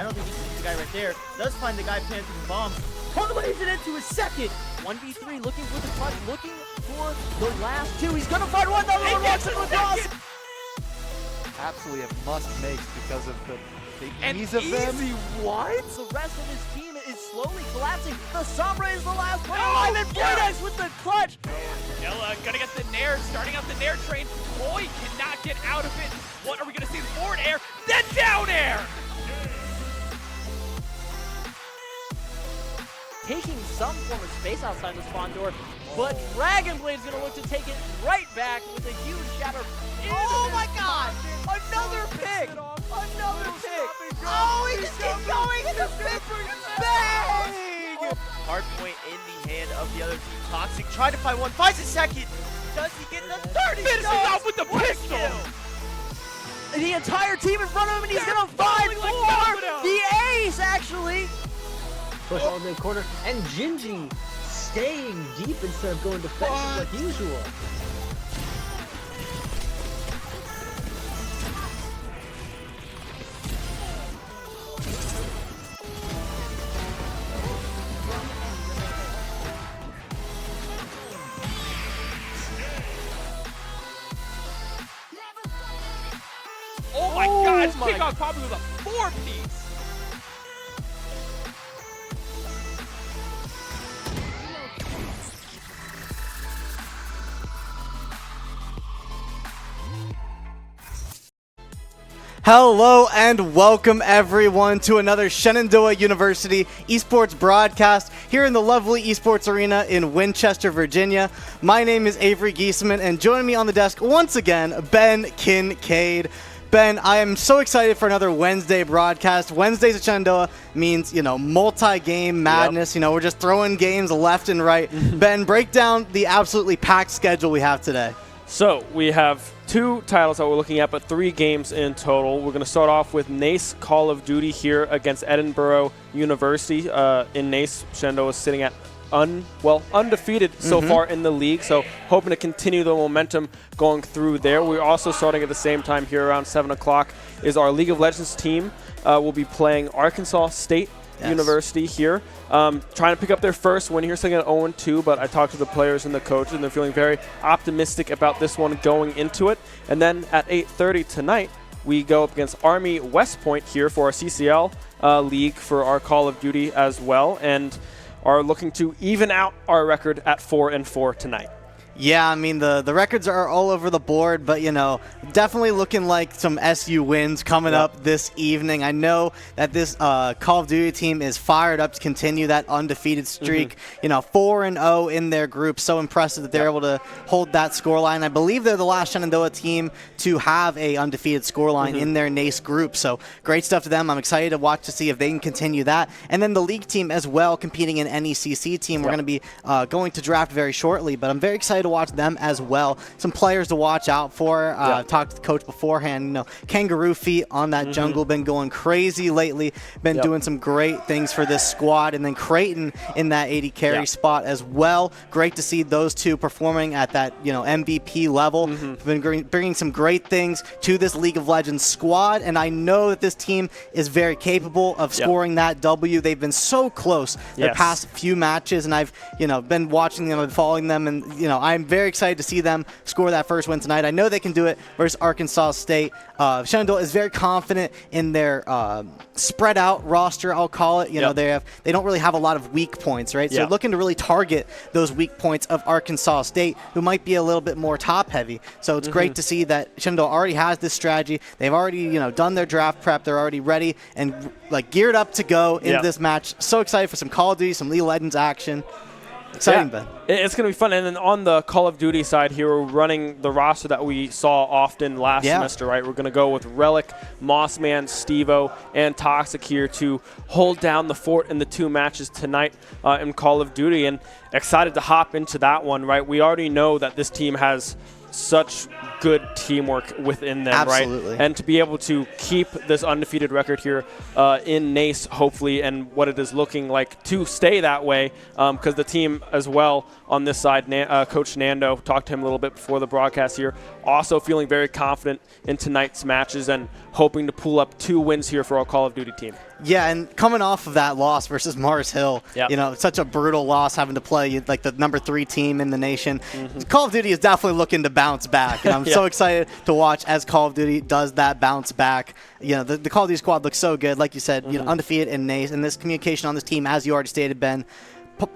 don't think he sees the guy right there. Does find the guy planting the bomb. Parlays it into his second. 1v3, looking for the clutch, looking for the last two. He's gonna find one. Another one walks in with us. Absolutely a must-make because of the ease of them. What? The rest of his team is slowly collapsing. The Sombra is the last one Oh, alive, and Voidex with the clutch. Ella gonna get the Nair, starting out the Nair train. Boy cannot get out of it. What are we gonna see? Forward air, then down air. Taking some form of space outside the spawn door, but Dragon Blade's gonna look to take it right back with a huge shatter. Oh my god! Another pick! Another pick! Oh, he just keeps going and the pick! Bang! Hard point in the hand of the other team. Toxic trying to find one, finds a second. Does he get the third? He Finishes off with the pistol. The entire team in front of him, and he's gonna find like four! dominoes. The ace, actually! Push all the corner, and Gingy staying deep instead of going defensive like usual. Oh my god, Kickoff probably with a 4-piece. Hello and welcome everyone to another Shenandoah University Esports broadcast here in the lovely Esports Arena in Winchester, Virginia. My name is Avery Giesemann, and joining me on the desk once again, Ben Kincaid. Ben, I am so excited for another Wednesday broadcast. Wednesdays at Shenandoah means, multi-game madness. Yep. We're just throwing games left and right. Ben, break down the absolutely packed schedule we have today. So we have 2 titles that we're looking at, but 3 games in total. We're going to start off with NECC Call of Duty here against Edinburgh University. In NECC, Shenandoah is sitting at undefeated so far in the league, so hoping to continue the momentum going through there. We're also starting at the same time here around 7 o'clock is our League of Legends team. Will be playing Arkansas State University here. Trying to pick up their first win here, sitting at 0-2, but I talked to the players and the coaches, and they're feeling very optimistic about this one going into it. And then at 8:30 tonight, we go up against Army West Point here for our CCL league for our Call of Duty as well, and are looking to even out our record at 4-4 tonight. Yeah, I mean, the records are all over the board, but, definitely looking like some SU wins coming up this evening. I know that this Call of Duty team is fired up to continue that undefeated streak. 4-0 in their group. So impressive that they're able to hold that scoreline. I believe they're the last Shenandoah team to have a undefeated scoreline in their NECC group. So great stuff to them. I'm excited to watch to see if they can continue that. And then the league team as well, competing in NECC team. We're going to be going to draft very shortly, but I'm very excited to watch them as well. Some players to watch out for. Talked to the coach beforehand. Kangaroo feet on that jungle, been going crazy lately. Been doing some great things for this squad. And then Creighton in that 80 carry spot as well. Great to see those two performing at that MVP level. Been bringing some great things to this League of Legends squad. And I know that this team is very capable of scoring that W. They've been so close the past few matches, and I've been watching them and following them, and I'm very excited to see them score that first win tonight. I know they can do it versus Arkansas State. Shenandoah is very confident in their spread out roster, I'll call it. They don't really have a lot of weak points, right? So looking to really target those weak points of Arkansas State, who might be a little bit more top heavy. So it's great to see that Shenandoah already has this strategy. They've already done their draft prep. They're already ready and geared up to go in this match. So excited for some Call of Duty, some League of Legends action. Exciting, Ben. It's going to be fun. And then on the Call of Duty side here, we're running the roster that we saw often last semester, right? We're going to go with Relic, Mossman, Stevo, and Toxic here to hold down the fort in the 2 matches tonight in Call of Duty. And excited to hop into that one, right? We already know that this team has such good teamwork within them, Absolutely. right? And to be able to keep this undefeated record here in NECC, hopefully, and what it is looking like to stay that way, because the team as well on this side, Coach Nando, talked to him a little bit before the broadcast here, also feeling very confident in tonight's matches and hoping to pull up 2 wins here for our Call of Duty team. Yeah, and coming off of that loss versus Mars Hill, Yep. you know, such a brutal loss having to play like the number 3 team in the nation. Call of Duty is definitely looking to bounce back, and I'm so excited to watch as Call of Duty does that bounce back. You know, the Call of Duty squad looks so good, like you said, you know, undefeated in NECC, and this communication on this team, as you already stated, Ben,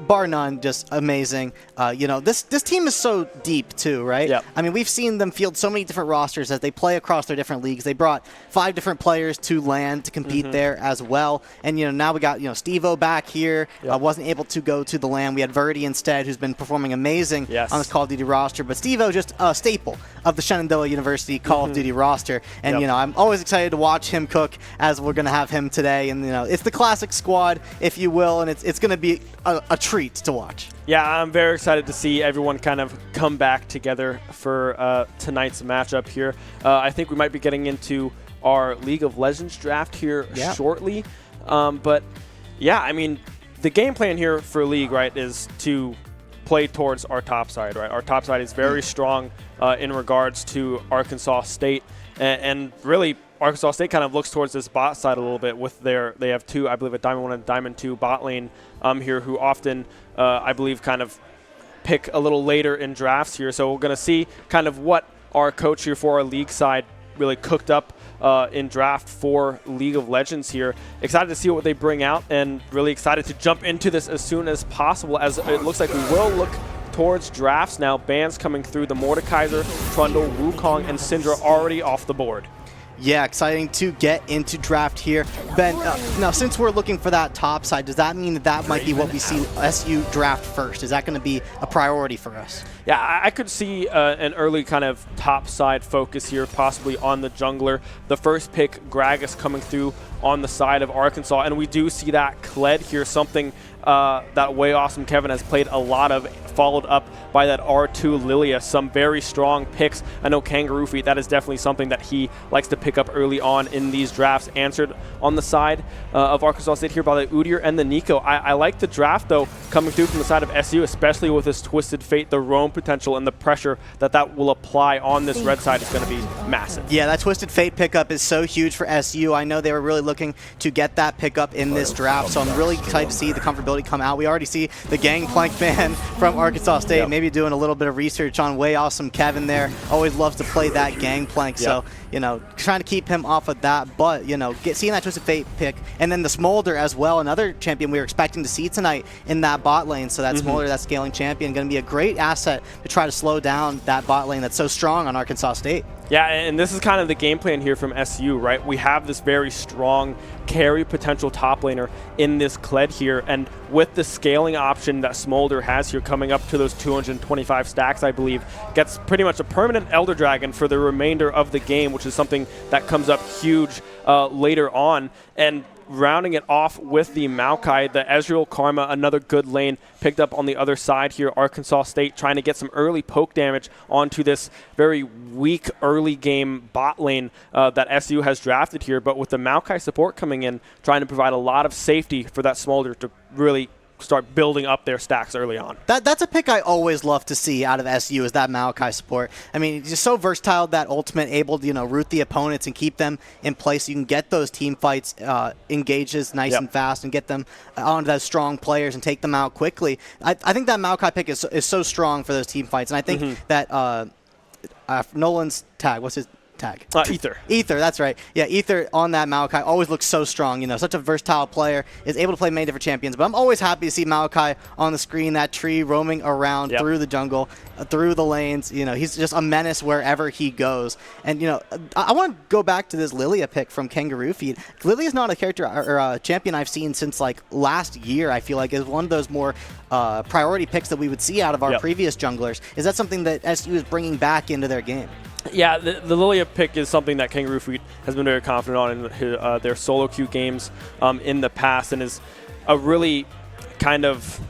bar none, just amazing. You know, this team is so deep too, right? Yep. I mean, we've seen them field so many different rosters as they play across their different leagues. They brought 5 different players to LAN to compete there as well. And, you know, now we got, you know, Steve-O back here. Wasn't able to go to the LAN. We had Verdi instead, who's been performing amazing on this Call of Duty roster. But Steve-O just a staple of the Shenandoah University Call of Duty roster. And, you know, I'm always excited to watch him cook, as we're going to have him today. And, you know, it's the classic squad, if you will, and it's going to be a treat to watch. Yeah, I'm very excited to see everyone kind of come back together for tonight's matchup here. I think we might be getting into our League of Legends draft here shortly. But, yeah, I mean, the game plan here for League, right, is to play towards our top side, right? Our top side is very strong in regards to Arkansas State. And really, Arkansas State kind of looks towards this bot side a little bit with they have 2, I believe, a Diamond 1 and Diamond 2 bot lane here who often, I believe, kind of pick a little later in drafts here. So we're going to see kind of what our coach here for our league side really cooked up in draft for League of Legends here. Excited to see what they bring out and really excited to jump into this as soon as possible, as it looks like we will look towards drafts now. Bans coming through. The Mordekaiser, Trundle, Wukong, and Syndra already off the board. Yeah, exciting to get into draft here. Ben, now since we're looking for that top side, does that mean that might be what we see SU draft first? Is that going to be a priority for us? Yeah, I could see an early kind of top side focus here, possibly on the jungler. The first pick, Gragas, coming through on the side of Arkansas, and we do see that Kled here, something that Way Awesome Kevin has played a lot of, followed up by that R2 Lilia. Some very strong picks. I know Kangaroo Feet, that is definitely something that he likes to pick up early on in these drafts. Answered on the side of Arkansas State here by the Udyr and the Nico. I like the draft, though, coming through from the side of SU, especially with this Twisted Fate, the roam potential, and the pressure that will apply on this red side is going to be massive. Yeah, that Twisted Fate pickup is so huge for SU. I know they were really looking to get that pickup in this draft, so I'm really excited to see the comfortability come out. We already see the Gangplank man from Arkansas State maybe doing a little bit of research on Way Awesome Kevin there. Always loves to play that Gangplank, so, you know, trying to keep him off of that, but, you know, seeing that Twisted Fate pick, and then the Smolder as well, another champion we were expecting to see tonight in that bot lane, so that Smolder, that scaling champion, going to be a great asset to try to slow down that bot lane that's so strong on Arkansas State. Yeah, and this is kind of the game plan here from SU, right? We have this very strong carry potential top laner in this Kled here, and with the scaling option that Smolder has here coming up to those 225 stacks, I believe, gets pretty much a permanent Elder Dragon for the remainder of the game, which is something that comes up huge later on. And rounding it off with the Maokai, the Ezreal Karma, another good lane picked up on the other side here. Arkansas State trying to get some early poke damage onto this very weak early game bot lane that SU has drafted here. But with the Maokai support coming in, trying to provide a lot of safety for that Smolder to really start building up their stacks early on. That's a pick I always love to see out of SU, is that Maokai support. I mean, he's just so versatile, that ultimate, able to, you know, root the opponents and keep them in place. So you can get those team fights engages nice and fast and get them onto those strong players and take them out quickly. I think that Maokai pick is so strong for those team fights, and I think that Nolan's tag, what's his tag? Ether. Ether, that's right. Yeah, Ether on that Maokai always looks so strong. You know, such a versatile player, is able to play many different champions. But I'm always happy to see Maokai on the screen, that tree roaming around through the jungle, through the lanes. You know, he's just a menace wherever he goes. And, you know, I want to go back to this Lilia pick from Kangaroo Feed. Lilia's not a character or a champion I've seen since, like, last year, I feel like. Is one of those more priority picks that we would see out of our previous junglers. Is that something that SU is bringing back into their game? Yeah, the Lilia pick is something that Kangaroo Feet has been very confident on in their solo queue games in the past, and is a really kind of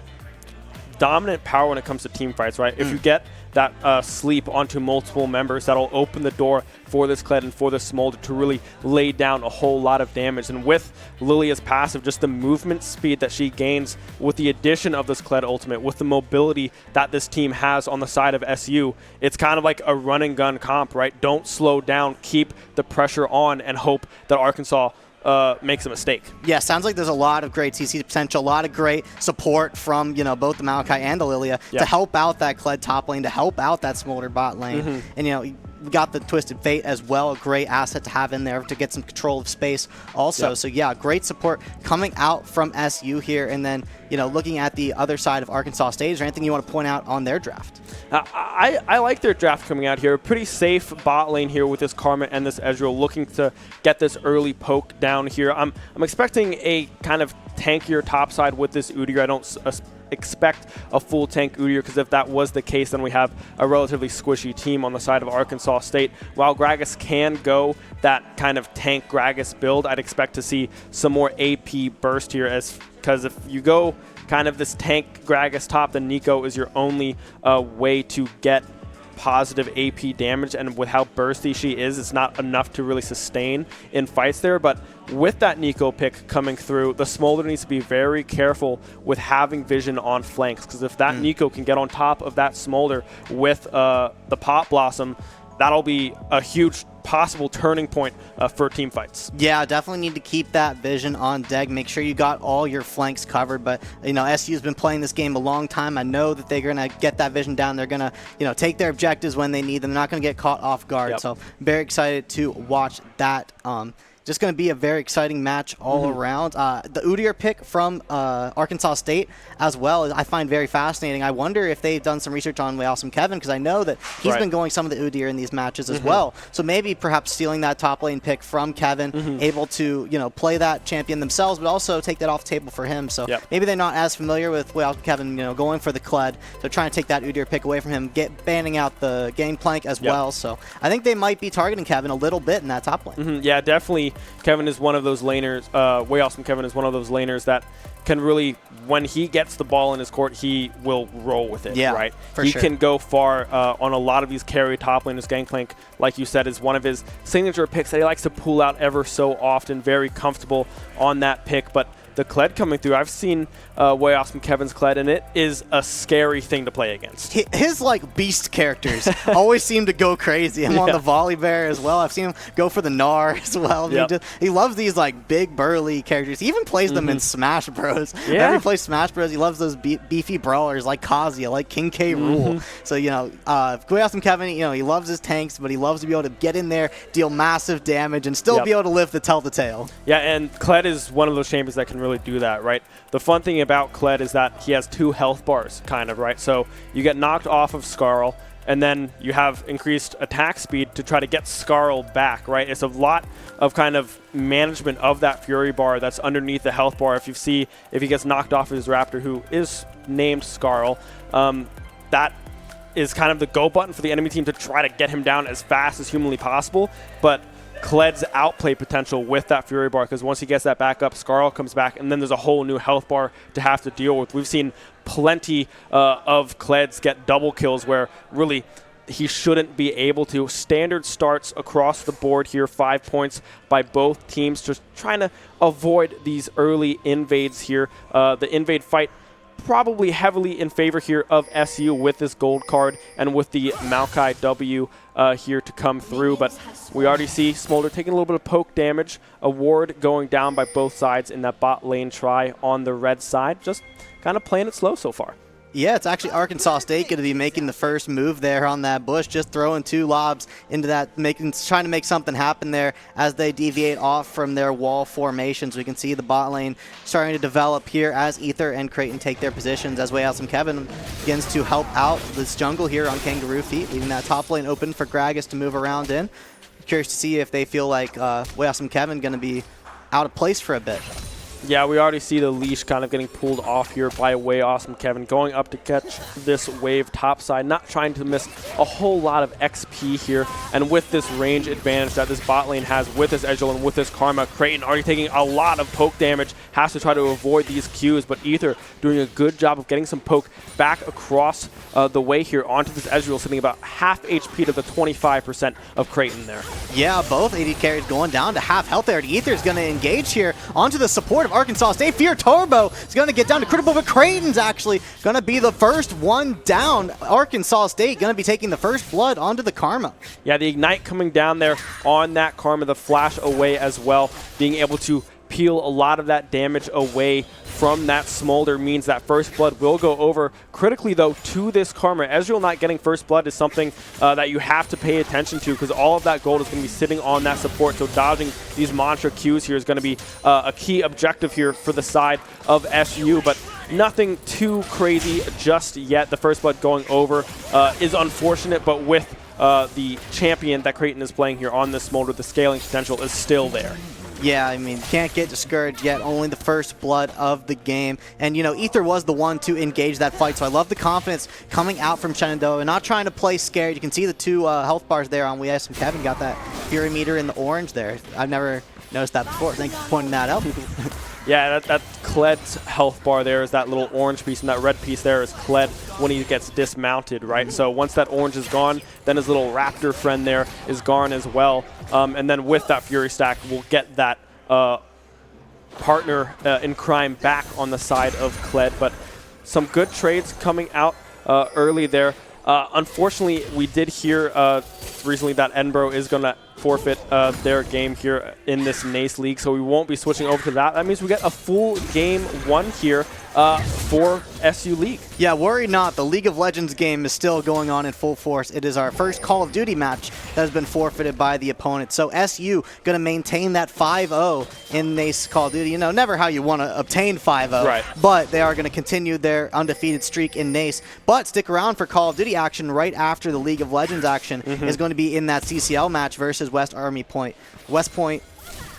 dominant power when it comes to team fights, right? If you get that sleep onto multiple members that'll open the door for this Kled and for this Smolder to really lay down a whole lot of damage. And with Lilia's passive, just the movement speed that she gains with the addition of this Kled ultimate, with the mobility that this team has on the side of SU, it's kind of like a run and gun comp, right? Don't slow down, keep the pressure on, and hope that Arkansas makes a mistake. Yeah, sounds like there's a lot of great CC potential, a lot of great support from, you know, both the Maokai and the Lilia to help out that Kled top lane, to help out that Smolder bot lane. And, you know, we got the Twisted Fate as well, a great asset to have in there to get some control of space also. So yeah, great support coming out from SU here. And then, you know, looking at the other side of Arkansas State, is there anything you want to point out on their draft? I like their draft coming out here. Pretty safe bot lane here with this Karma and this Ezreal, looking to get this early poke down here. I'm expecting a kind of tankier top side with this Udyr. I don't expect a full tank Udyr, because if that was the case, then we have a relatively squishy team on the side of Arkansas State. While Gragas can go that kind of tank Gragas build, I'd expect to see some more AP burst here, because if you go kind of this tank Gragas top, then Nico is your only way to get positive AP damage, and with how bursty she is, it's not enough to really sustain in fights there. But with that Nico pick coming through, the Smolder needs to be very careful with having vision on flanks, because if that Nico can get on top of that Smolder with the Pot Blossom, that'll be a huge possible turning point for team fights. Yeah, definitely need to keep that vision on deck. Make sure you got all your flanks covered. But, you know, SU's been playing this game a long time. I know that they're going to get that vision down. They're going to, you know, take their objectives when they need them. They're not going to get caught off guard. So very excited to watch that. Just going to be a very exciting match all around. The Udyr pick from Arkansas State as well, I find very fascinating. I wonder if they've done some research on Way Awesome Kevin, because I know that he's been going some of the Udyr in these matches as well. So maybe perhaps stealing that top lane pick from Kevin, able to, you know, play that champion themselves, but also take that off the table for him. So maybe they're not as familiar with Way Awesome Kevin, you know, going for the Kled. So trying to take that Udyr pick away from him, banning out the Gangplank as well. So I think they might be targeting Kevin a little bit in that top lane. Yeah, definitely. Kevin is one of those laners, Way Awesome Kevin is one of those laners that can really, when he gets the ball in his court, he will roll with it, right? He can go far on a lot of these carry top laners. Gangplank, like you said, is one of his signature picks that he likes to pull out ever so often. Very comfortable on that pick, but the Kled coming through, I've seen Way Awesome Kevin's Kled, and it is a scary thing to play against. His like beast characters always seem to go crazy. I'm on the Volley Bear as well. I've seen him go for the Gnar as well. He loves these like big burly characters. He even plays them in Smash Bros. Whenever he plays Smash Bros, he loves those beefy brawlers like Kazuya, like King K. Rool. So, you know, Way Awesome Kevin, you know, he loves his tanks, but he loves to be able to get in there, deal massive damage, and still be able to live to tell the tale. Yeah, and Kled is one of those champions that can really do that, right? The fun thing about Kled is that he has 2 health bars, kind of, right? So you get knocked off of Skarl, and then you have increased attack speed to try to get Skarl back, right? It's a lot of kind of management of that Fury bar that's underneath the health bar. If he gets knocked off his Raptor, who is named Skarl, that is kind of the go button for the enemy team to try to get him down as fast as humanly possible. But Kled's outplay potential with that Fury bar, because once he gets that back up, Skarl comes back, and then there's a whole new health bar to have to deal with. We've seen plenty of Kleds get double kills where really he shouldn't be able to. Standard starts across the board here, 5 points by both teams, just trying to avoid these early invades here. The invade fight probably heavily in favor here of SU with this gold card and with the Maokai W here to come through. But we already see Smolder taking a little bit of poke damage. A ward going down by both sides in that bot lane try on the red side. Just kind of playing it slow so far. Yeah, it's actually Arkansas State going to be making the first move there on that bush, just throwing 2 lobs into that, trying to make something happen there as they deviate off from their wall formations. We can see the bot lane starting to develop here as Ether and Creighton take their positions, as Way Awesome Kevin begins to help out this jungle here on Kangaroo Feet, leaving that top lane open for Gragas to move around in. Curious to see if they feel like Way Awesome Kevin going to be out of place for a bit. Yeah, we already see the leash kind of getting pulled off here by Way Awesome Kevin, going up to catch this wave topside, not trying to miss a whole lot of XP key here. And with this range advantage that this bot lane has with this Ezreal and with this Karma, Creighton already taking a lot of poke damage, has to try to avoid these Qs, but Ether doing a good job of getting some poke back across the way here onto this Ezreal, sitting about half HP to the 25% of Creighton there. Yeah, both AD carries going down to half health there. Ether's going to engage here onto the support of Arkansas State. Fear Turbo is going to get down to critical, but Creighton's actually going to be the first one down. Arkansas State going to be taking the first blood onto the Karma. Yeah, the Ignite coming down there on that Karma, the flash away as well, being able to peel a lot of that damage away from that Smolder means that first blood will go over. Critically, though, to this Karma, Ezreal not getting first blood is something that you have to pay attention to, because all of that gold is going to be sitting on that support. So dodging these Mantra Qs here is going to be a key objective here for the side of SU, but nothing too crazy just yet. The first blood going over is unfortunate, but with the champion that Creighton is playing here on this Smolder, the scaling potential is still there. Yeah, I mean, can't get discouraged yet. Only the first blood of the game. And, you know, Ether was the one to engage that fight, so I love the confidence coming out from Shenandoah and not trying to play scared. You can see the two health bars there on Weas and Kevin got that Fury meter in the orange there. I've never noticed that before. Thank you for pointing that out. Yeah, that Kled's health bar there is that little orange piece, and that red piece there is Kled when he gets dismounted, right? So once that orange is gone, then his little raptor friend there is gone as well. And then with that Fury stack, we'll get that partner in crime back on the side of Kled. But some good trades coming out early there. Unfortunately, we did hear recently that Edinburgh is going to forfeit their game here in this NECC League, so we won't be switching over to that. That means we get a full game one here for SU League. Yeah, worry not. The League of Legends game is still going on in full force. It is our first Call of Duty match that has been forfeited by the opponent. So SU going to maintain that 5-0 in NECC Call of Duty. You know, never how you want to obtain 5-0, right, but they are going to continue their undefeated streak in NECC. But stick around for Call of Duty action right after the League of Legends action is going to be in that CCL match versus West Army Point. West Point,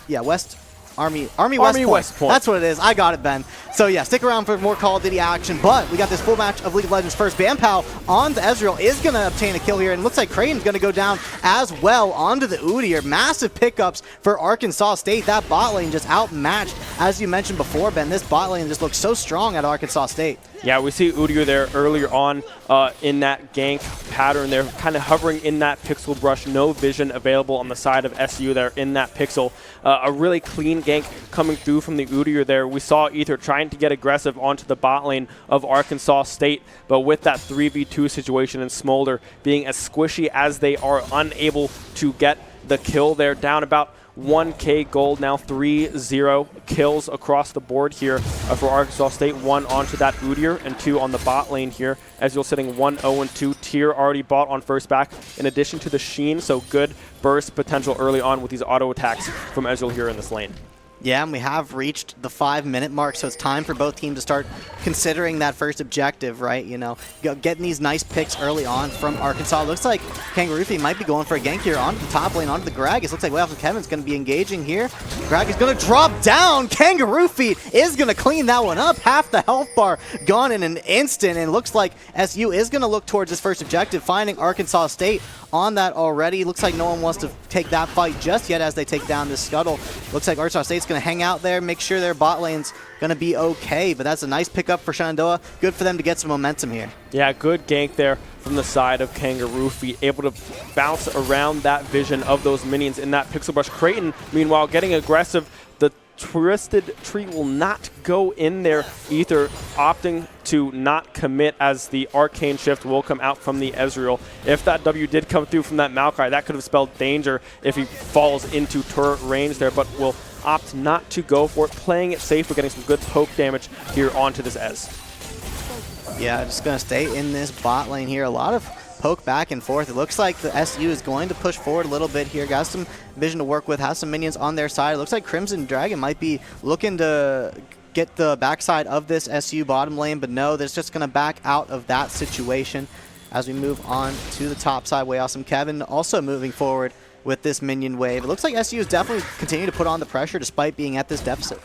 yeah, West Army West Point. That's what it is. I got it, Ben. So yeah, stick around for more Call of Duty action. But we got this full match of League of Legends first. Banpao on the Ezreal is going to obtain a kill here, and it looks like Creighton's going to go down as well onto the Udyr. Massive pickups for Arkansas State. That bot lane just outmatched. As you mentioned before, Ben, this bot lane just looks so strong at Arkansas State. Yeah, we see Udyr there earlier on in that gank pattern there, kind of hovering in that pixel brush. No vision available on the side of SU there in that pixel. A really clean gank coming through from the Udyr there. We saw Ether trying to get aggressive onto the bot lane of Arkansas State, but with that 3v2 situation and Smolder being as squishy as they are, unable to get the kill there, down about 1K gold, now 3-0 kills across the board here for Arkansas State. 1 onto that Udyr and 2 on the bot lane here. Ezreal sitting 1-0-2. Tier already bought on first back in addition to the Sheen, so good burst potential early on with these auto attacks from Ezreal here in this lane. Yeah, and we have reached the 5-minute mark, so it's time for both teams to start considering that first objective, right? You know, getting these nice picks early on from Arkansas. Looks like Kangaroo Feet might be going for a gank here onto the top lane, onto the Gragas. Looks like Wales and Kevin's going to be engaging here. Grag is going to drop down. Kangaroo Feet is going to clean that one up. Half the health bar gone in an instant, and looks like SU is going to look towards this first objective, finding Arkansas State on that already. Looks like no one wants to take that fight just yet as they take down this scuttle. Looks like Arkansas State's going to hang out there, make sure their bot lane's going to be okay, but that's a nice pickup for Shenandoah. Good for them to get some momentum here. Yeah, good gank there from the side of Kangaroo Feet, able to bounce around that vision of those minions in that pixel brush. Creighton, meanwhile, getting aggressive. The Twisted Tree will not go in there. Ether opting to not commit as the Arcane Shift will come out from the Ezreal. If that W did come through from that Maokai, that could have spelled danger if he falls into turret range there, but will opt not to go for it, playing it safe. We're getting some good poke damage here onto this Ez. Yeah, just going to stay in this bot lane here. A lot of poke back and forth. It looks like the SU is going to push forward a little bit here. Got some vision to work with, has some minions on their side. It looks like Crimson Dragon might be looking to get the backside of this SU bottom lane, but no, they're just going to back out of that situation as we move on to the top side. Way awesome. Kevin also moving forward with this minion wave. It looks like SU is definitely continuing to put on the pressure despite being at this deficit.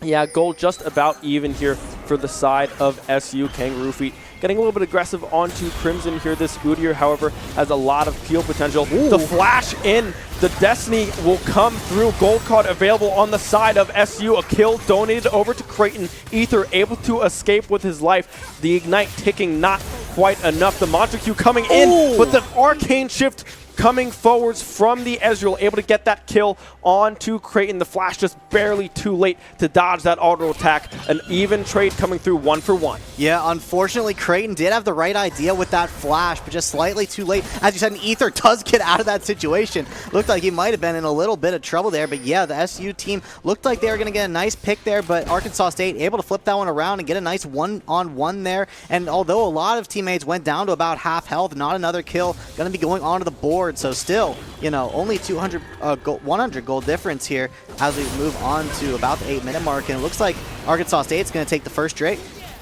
Yeah, gold just about even here for the side of SU. Kangaroo Feet getting a little bit aggressive onto Crimson here. This Udyr, however, has a lot of peel potential. The flash in, the Destiny will come through. Gold card available on the side of SU. A kill donated over to Creighton. Ether able to escape with his life. The Ignite ticking not quite enough. The Monster Q coming in, but the Arcane Shift coming forwards from the Ezreal, able to get that kill onto Creighton. The flash just barely too late to dodge that auto attack. An even trade coming through 1 for 1. Yeah, unfortunately, Creighton did have the right idea with that flash, but just slightly too late. As you said, Ether does get out of that situation. Looked like he might have been in a little bit of trouble there, but yeah, the SU team looked like they were going to get a nice pick there, but Arkansas State able to flip that one around and get a nice one-on-one there. And although a lot of teammates went down to about half health, not another kill going to be going onto the board. So still, you know, only 100 gold difference here as we move on to about the 8-minute mark. And it looks like Arkansas State's going to take the first Drake.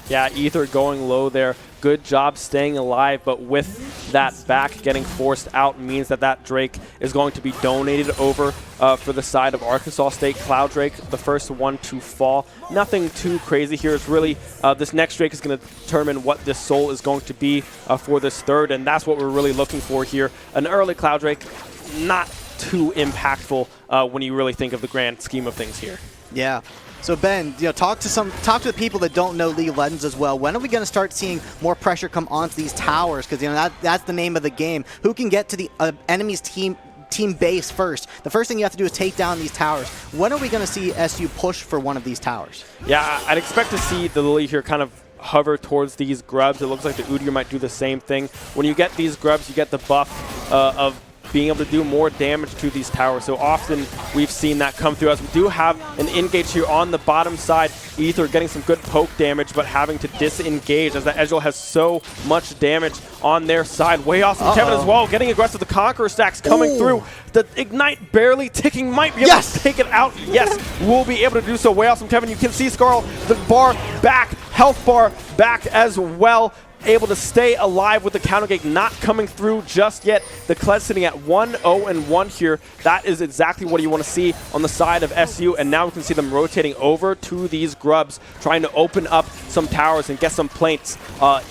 Yeah, Ether going low there. Good job staying alive, but with that back getting forced out means that that Drake is going to be donated over for the side of Arkansas State. Cloud Drake, the first one to fall. Nothing too crazy here. It's really this next Drake is going to determine what this soul is going to be for this third, and that's what we're really looking for here. An early Cloud Drake, not too impactful when you really think of the grand scheme of things here. Yeah. So Ben, you know, talk to the people that don't know League of Legends as well. When are we going to start seeing more pressure come onto these towers? Because, you know, that's the name of the game. Who can get to the enemy's team base first? The first thing you have to do is take down these towers. When are we going to see SU push for one of these towers? Yeah, I'd expect to see the Lily here kind of hover towards these grubs. It looks like the Udyr might do the same thing. When you get these grubs, you get the buff of being able to do more damage to these towers. So often we've seen that come through, as we do have an engage here on the bottom side. Ether getting some good poke damage, but having to disengage as the Ezreal has so much damage on their side. Way awesome. Kevin as well, getting aggressive. The Conqueror stacks coming through. The Ignite barely ticking, might be able to take it out. Yes, we'll be able to do so. Way awesome, Kevin. You can see Scarl, the bar back, health bar back as well. Able to stay alive with the counter gate not coming through just yet. The Kled sitting at 1-0-1 here. That is exactly what you want to see on the side of SU, and now we can see them rotating over to these grubs, trying to open up some towers and get some plates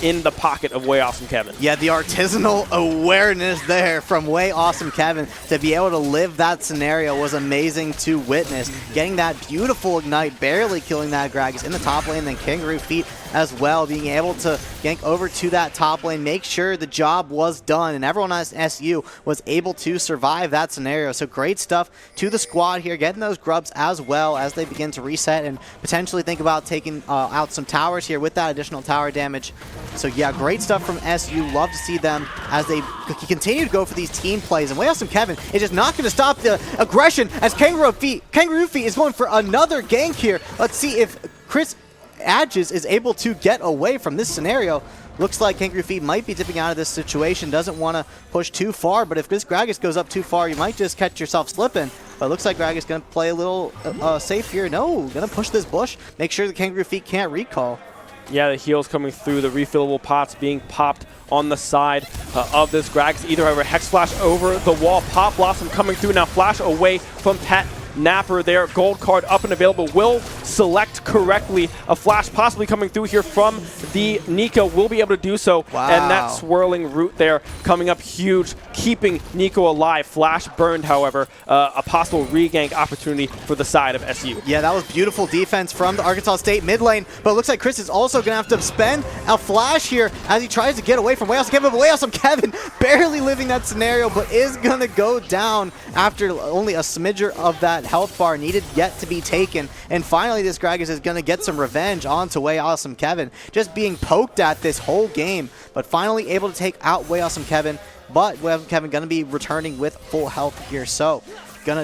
in the pocket of Way Awesome Kevin. Yeah, the artisanal awareness there from Way Awesome Kevin to be able to live that scenario was amazing to witness. Getting that beautiful Ignite, barely killing that Gragas in the top lane, then Kangaroo Feet as well, being able to gank over to that top lane, make sure the job was done, and everyone on SU was able to survive that scenario. So great stuff to the squad here, getting those grubs as well as they begin to reset and potentially think about taking out some towers here with that additional tower damage. So yeah, great stuff from SU. Love to see them as they continue to go for these team plays. And Way Awesome Kevin is just not going to stop the aggression as Kangaroo Feet is going for another gank here. Let's see if Chris Adges is able to get away from this scenario. Looks like Kangaroo Feet might be dipping out of this situation. Doesn't want to push too far, but if this Gragas goes up too far, you might just catch yourself slipping. But it looks like Gragas going to play a little safe here. No, going to push this bush. Make sure the Kangaroo Feet can't recall. Yeah, the heals coming through, the refillable pots being popped on the side of this Gragas. Either over Hex Flash over the wall. Pop Blossom coming through. Now flash away from Pet Napper there. Gold card up and available. Will select correctly. A flash possibly coming through here from the Nico. Will be able to do so. Wow. And that swirling root there coming up huge, keeping Nico alive. Flash burned, however. A possible regank opportunity for the side of SU. Yeah, that was beautiful defense from the Arkansas State mid lane, but it looks like Chris is also going to have to spend a flash here as he tries to get away from Way Awesome Kevin. But Way Awesome Kevin barely living that scenario, but is going to go down after only a smidger of that health bar needed yet to be taken. And finally, this Gragas is going to get some revenge onto Way Awesome Kevin, just being poked at this whole game, but finally able to take out Way Awesome Kevin. But Way Awesome Kevin going to be returning with full health here, so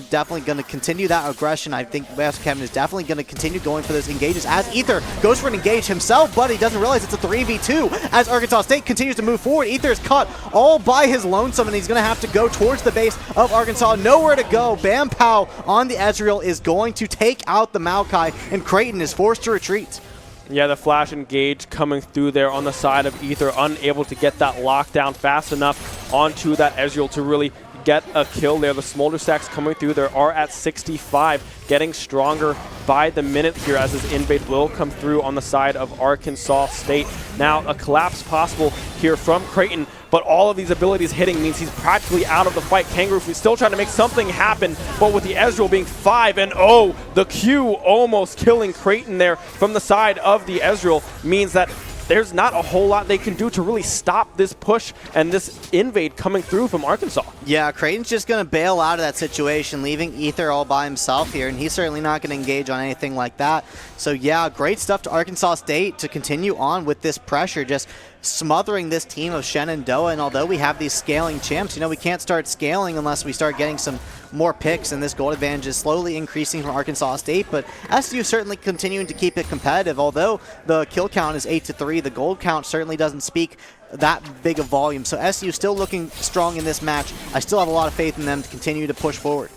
definitely going to continue that aggression. I think Way Awesome Kevin is definitely going to continue going for those engages as Ether goes for an engage himself, but he doesn't realize it's a 3v2 as Arkansas State continues to move forward. Ether is caught all by his lonesome, and he's going to have to go towards the base of Arkansas. Nowhere to go. Bam Pow on the Ezreal is going to take out the Maokai, and Creighton is forced to retreat. Yeah, the flash engage coming through there on the side of Ether, unable to get that lockdown fast enough onto that Ezreal to really get a kill there. The Smolder stacks coming through. They are at 65, getting stronger by the minute here as this invade will come through on the side of Arkansas State. Now, a collapse possible here from Creighton, but all of these abilities hitting means he's practically out of the fight. Kangaroo is still trying to make something happen, but with the Ezreal being 5 and oh, the Q almost killing Creighton there from the side of the Ezreal means that there's not a whole lot they can do to really stop this push and this invade coming through from Arkansas. Yeah, Creighton's just going to bail out of that situation, leaving Ether all by himself here, and he's certainly not going to engage on anything like that. So yeah, great stuff to Arkansas State to continue on with this pressure, just smothering this team of Shenandoah. And although we have these scaling champs, you know, we can't start scaling unless we start getting some more picks, and this gold advantage is slowly increasing from Arkansas State, but SU certainly continuing to keep it competitive. Although the kill count is 8-3, the gold count certainly doesn't speak that big of volume. So SU still looking strong in this match. I still have a lot of faith in them to continue to push forward.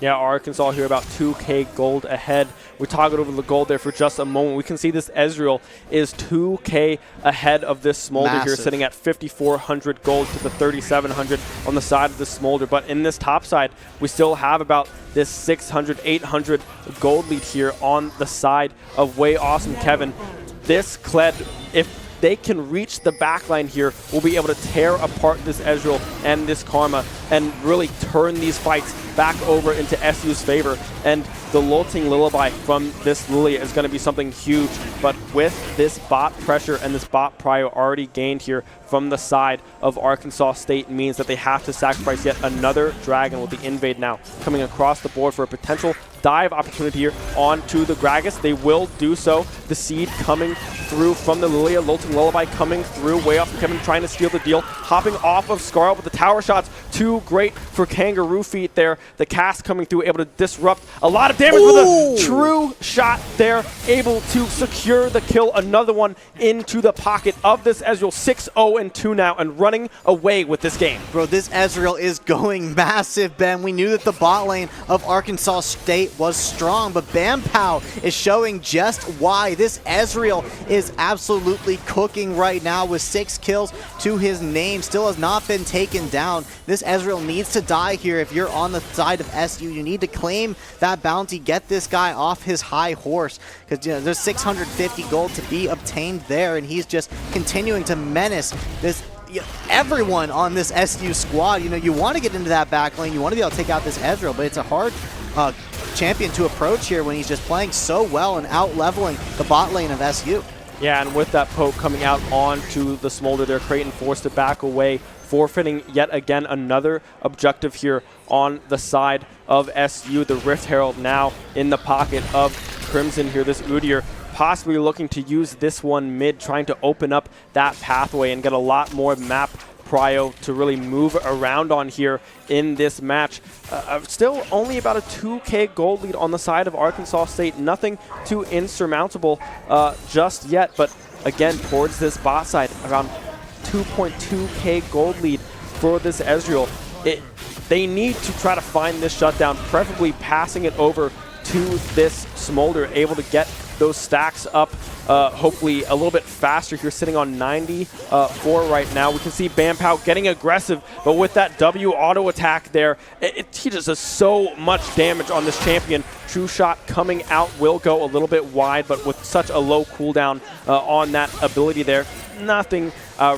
Yeah, Arkansas here about 2K gold ahead. We toggled over the gold there for just a moment. We can see this Ezreal is 2K ahead of this Smolder here, sitting at 5,400 gold to the 3,700 on the side of the Smolder. But in this top side, we still have about this 600, 800 gold lead here on the side of Way Awesome Kevin. This Kled, if they can reach the backline here, we'll be able to tear apart this Ezreal and this Karma and really turn these fights back over into SU's favor. And the Lilting Lullaby from this Lilia is going to be something huge. But with this bot pressure and this bot prio already gained here from the side of Arkansas State means that they have to sacrifice yet another dragon with the invade now coming across the board for a potential dive opportunity here onto the Gragas. They will do so. The seed coming through from the Lilia. Lilting Lullaby coming through. Way Off Kevin trying to steal the deal. Hopping off of Scarlet with the tower shots. Too great for Kangaroo Feet there. The cast coming through, able to disrupt a lot of damage with a true shot there. Able to secure the kill. Another one into the pocket of this Ezreal. 6-0-2 now and running away with this game. Bro, this Ezreal is going massive, Ben. We knew that the bot lane of Arkansas State was strong, but Bam Pow is showing just why. This Ezreal is absolutely cooking right now with 6 kills to his name. Still has not been taken down. This Ezreal needs to die here. If you're on the side of SU, you need to claim that bounty, get this guy off his high horse, because you know, there's 650 gold to be obtained there, and he's just continuing to menace this everyone on this SU squad. You know, you want to get into that back lane, you want to be able to take out this Ezreal, but it's a hard champion to approach here when he's just playing so well and out-leveling the bot lane of SU. Yeah, and with that poke coming out onto the Smolder there, Creighton forced to back away, forfeiting yet again another objective here on the side of SU. The Rift Herald now in the pocket of Crimson here. This Udyr possibly looking to use this one mid, trying to open up that pathway and get a lot more map prio to really move around on here in this match. Still only about a 2K gold lead on the side of Arkansas State. Nothing too insurmountable just yet, but again, towards this bot side, around 2.2K gold lead for this Ezreal. They need to try to find this shutdown, preferably passing it over to this Smolder, able to get those stacks up hopefully a little bit faster. You're sitting on 94 right now. We can see Bam Pow getting aggressive, but with that W auto attack there, he just does so much damage on this champion. True shot coming out will go a little bit wide, but with such a low cooldown on that ability there, nothing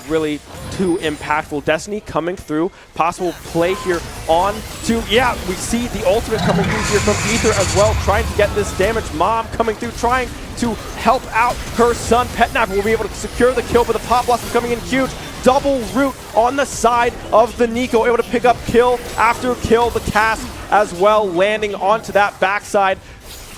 really too impactful. Destiny coming through, possible play here on to, yeah, we see the ultimate coming through here from Ether as well, trying to get this damage. Mom coming through, trying to help out her son. Petnap will be able to secure the kill, but the Pop Blossom coming in huge. Double root on the side of the Nico, able to pick up kill after kill. The cast as well landing onto that backside.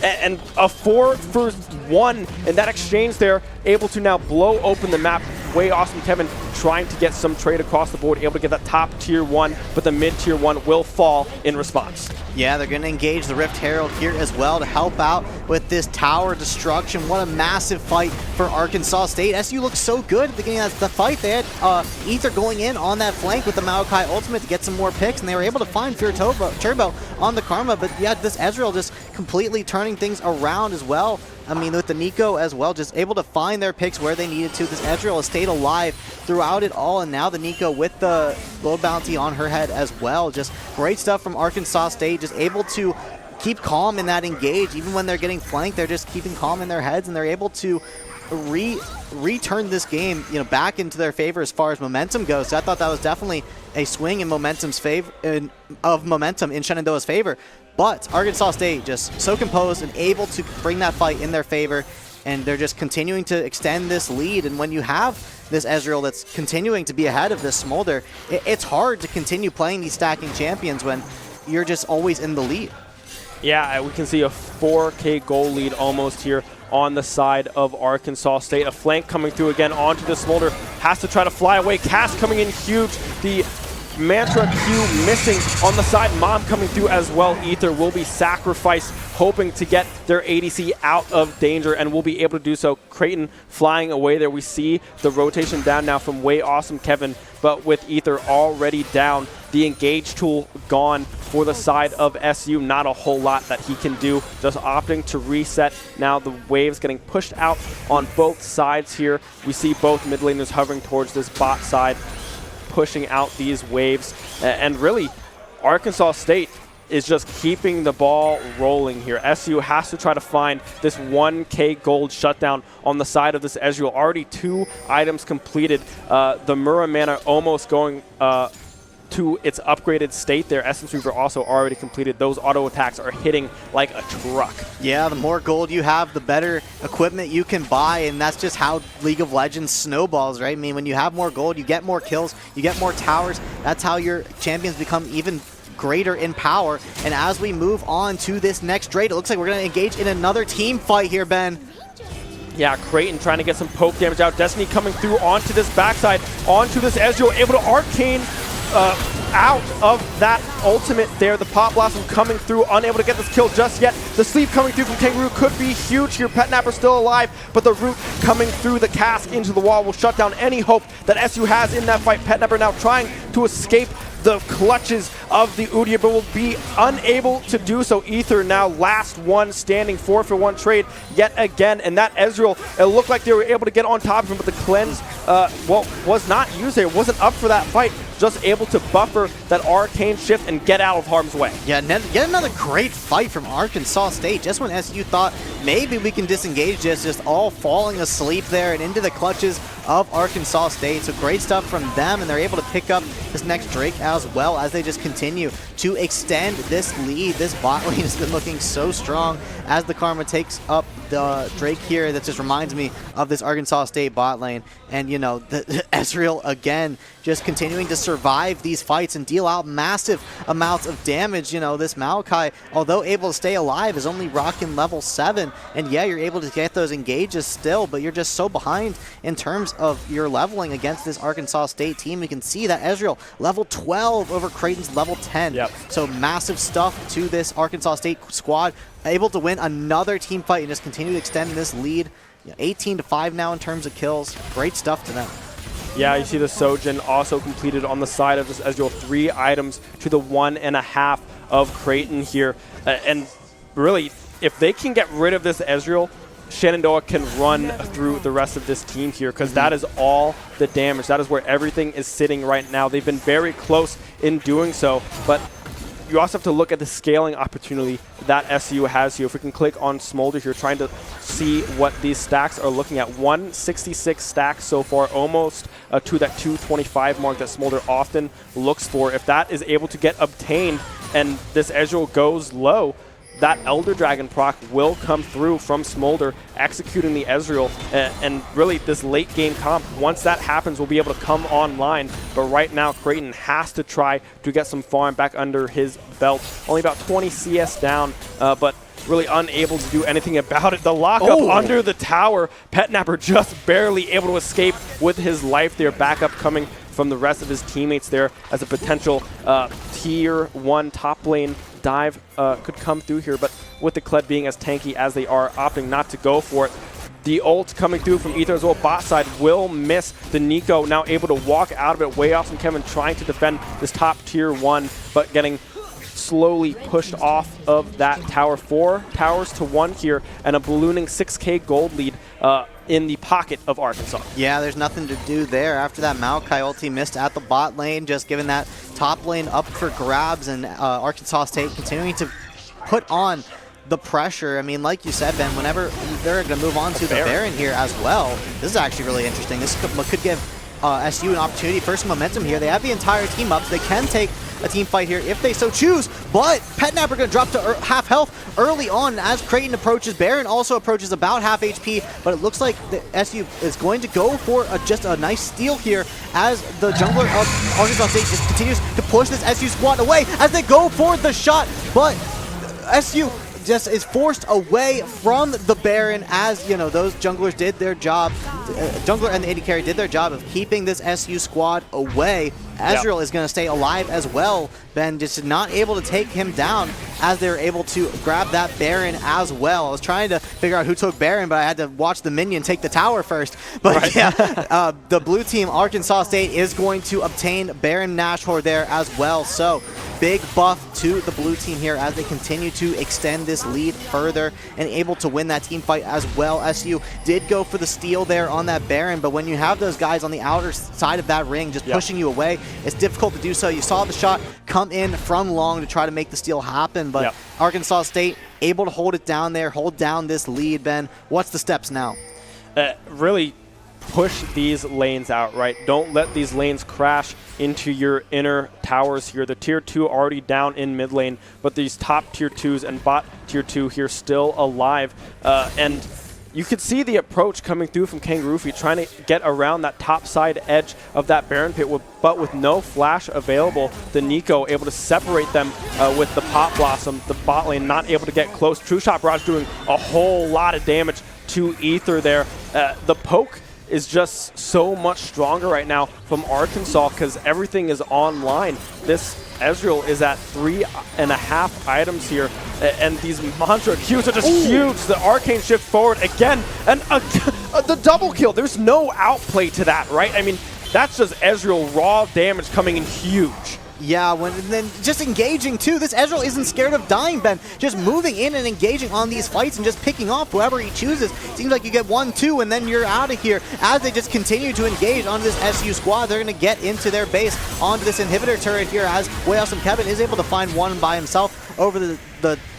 And a 4-for-1 in that exchange there, able to now blow open the map. Way Awesome Kevin trying to get some trade across the board, able to get that top tier 1, but the mid tier 1 will fall in response. Yeah, they're going to engage the Rift Herald here as well to help out with this tower destruction. What a massive fight for Arkansas State. SU looks so good at the beginning of the fight. They had Ether going in on that flank with the Maokai ultimate to get some more picks, and they were able to find Fear Turbo on the Karma. But yeah, this Ezreal just completely turning things around as well I mean, with the NECC as well, just able to find their picks where they needed to. This Ezreal has stayed alive throughout it all, and now the NECC with the low bounty on her head as well. Just great stuff from Arkansas State, just able to keep calm in that engage. Even when they're getting flanked, they're just keeping calm in their heads, and they're able to return this game, back into their favor as far as momentum goes. So I thought that was definitely a swing in momentum's favor, of momentum in Shenandoah's favor. But Arkansas State just so composed and able to bring that fight in their favor, and they're just continuing to extend this lead. And when you have this Ezreal that's continuing to be ahead of this Smolder, it's hard to continue playing these stacking champions when you're just always in the lead. Yeah, we can see a 4K goal lead almost here on the side of Arkansas State. A flank coming through again onto the Smolder. Has to try to fly away. Cass coming in huge. The Mantra Q missing on the side. Mom coming through as well. Ether will be sacrificed, hoping to get their ADC out of danger, and will be able to do so. Creighton flying away there. We see the rotation down now from Way Awesome Kevin, but with Ether already down, the engage tool gone for the side of SU. Not a whole lot that he can do, just opting to reset. Now the waves getting pushed out on both sides here. We see both mid laners hovering towards this bot side, pushing out these waves, and really Arkansas State is just keeping the ball rolling here. SU has to try to find this 1K gold shutdown on the side of this Ezreal. Already 2 items completed. The Mura mana almost going to its upgraded state there. Essence Reaver also already completed. Those auto attacks are hitting like a truck. Yeah, the more gold you have, the better equipment you can buy, and that's just how League of Legends snowballs, right? I mean, when you have more gold, you get more kills, you get more towers. That's how your champions become even greater in power. And as we move on to this next trade, it looks like we're going to engage in another team fight here, Ben. Yeah, Creighton trying to get some poke damage out. Destiny coming through onto this backside, onto this Ezreal, able to arcane out of that ultimate there. The Pot Blossom coming through, unable to get this kill just yet. The sleep coming through from Kangaroo could be huge here. Petnapper still alive, but the root coming through the cask into the wall will shut down any hope that SU has in that fight. Petnapper now trying to escape the clutches of the Udyr, but will be unable to do so. Ether now last one standing, 4-for-1 trade yet again, and that Ezreal, it looked like they were able to get on top of him, but the cleanse, was not used there. It wasn't up for that fight. Just able to buffer that arcane shift and get out of harm's way. Yeah, yet another great fight from Arkansas State. Just when SU thought maybe we can disengage this, just all falling asleep there and into the clutches of Arkansas State. So great stuff from them, and they're able to pick up this next Drake as well as they just continue to extend this lead. This bot lane has been looking so strong as the Karma takes up the Drake here. That just reminds me of this Arkansas State bot lane. And, the Ezreal again just continuing to survive these fights and deal out massive amounts of damage. This Maokai, although able to stay alive, is only rocking level 7. And yeah, you're able to get those engages still, but you're just so behind in terms of your leveling against this Arkansas State team. You can see that Ezreal level 12 over Creighton's level 10. Yep. So massive stuff to this Arkansas State squad. Able to win another team fight and just continue to extend this lead. 18-5 now in terms of kills. Great stuff to them. Yeah, you see the Sojin also completed on the side of this Ezreal. 3 items to the 1.5 of Creighton here. And really, if they can get rid of this Ezreal, Shenandoah can run through the rest of this team here, because that is all the damage. That is where everything is sitting right now. They've been very close in doing so, but you also have to look at the scaling opportunity that SU has here. If we can click on Smolder here, trying to see what these stacks are looking at. 166 stacks so far, almost to that 225 mark that Smolder often looks for. If that is able to get obtained and this Ezreal goes low, that Elder Dragon proc will come through from Smolder, executing the Ezreal, and really this late game comp, once that happens, will be able to come online. But right now, Creighton has to try to get some farm back under his belt. Only about 20 CS down, but really unable to do anything about it. The lockup under the tower, Petnapper just barely able to escape with his life there. Backup coming from the rest of his teammates there as a potential tier 1 top lane dive could come through here, but with the Kled being as tanky as they are, opting not to go for it. The ult coming through from Ether as well. Bot side will miss. The NECC now able to walk out of it. Way Awesome Kevin trying to defend this top tier 1, but getting slowly pushed off of that tower. 4 towers to 1 here, and a ballooning 6K gold lead in the pocket of Arkansas. Yeah, there's nothing to do there. After that Maokai ulti missed at the bot lane, just giving that top lane up for grabs, and Arkansas State continuing to put on the pressure. I mean, like you said, Ben, whenever they're going to move on to the Baron here as well, this is actually really interesting. This could give SU an opportunity for some momentum here. They have the entire team up, so they can take a team fight here if they so choose, but Petnapper going to drop to half health early on as Creighton approaches. Baron also approaches about half HP, but it looks like the SU is going to go for just a nice steal here as the jungler of Arkansas State just continues to push this SU squad away as they go for the shot, but SU just is forced away from the Baron as, you know, those junglers did their job. Jungler and the AD carry did their job of keeping this SU squad away. Ezreal is going to stay alive as well. Ben just not able to take him down as they're able to grab that Baron as well. I was trying to figure out who took Baron, but I had to watch the minion take the tower first. But right. Yeah, the blue team, Arkansas State, is going to obtain Baron Nashor there as well. So big buff to the blue team here as they continue to extend this lead further and able to win that team fight as well. SU did go for the steal there on that Baron, but when you have those guys on the outer side of that ring just pushing you away, it's difficult to do so. You saw the shot come in from long to try to make the steal happen, but Arkansas State able to hold it down there, hold down this lead. Ben, what's the steps now? Really push these lanes out, right? Don't let these lanes crash into your inner towers here. The tier 2 already down in mid lane, but these top tier 2s and bot tier 2 here still alive. And you could see the approach coming through from Kangaroofi, trying to get around that top side edge of that Baron pit, but with no flash available, the Nico able to separate them with the Pop Blossom. The bot lane not able to get close. True Shot Barrage doing a whole lot of damage to Ether there. The poke is just so much stronger right now from Arkansas because everything is online. This Ezreal is at 3.5 items here, and these Mantra Qs are just huge. The Arcane Shift forward again, and the double kill. There's no outplay to that, right? I mean, that's just Ezreal raw damage coming in huge. Yeah, then just engaging too. This Ezreal isn't scared of dying, Ben. Just moving in and engaging on these fights and just picking off whoever he chooses. Seems like you get 1, 2, and then you're out of here. As they just continue to engage onto this SU squad, they're going to get into their base onto this inhibitor turret here as Way Awesome Kevin is able to find one by himself over the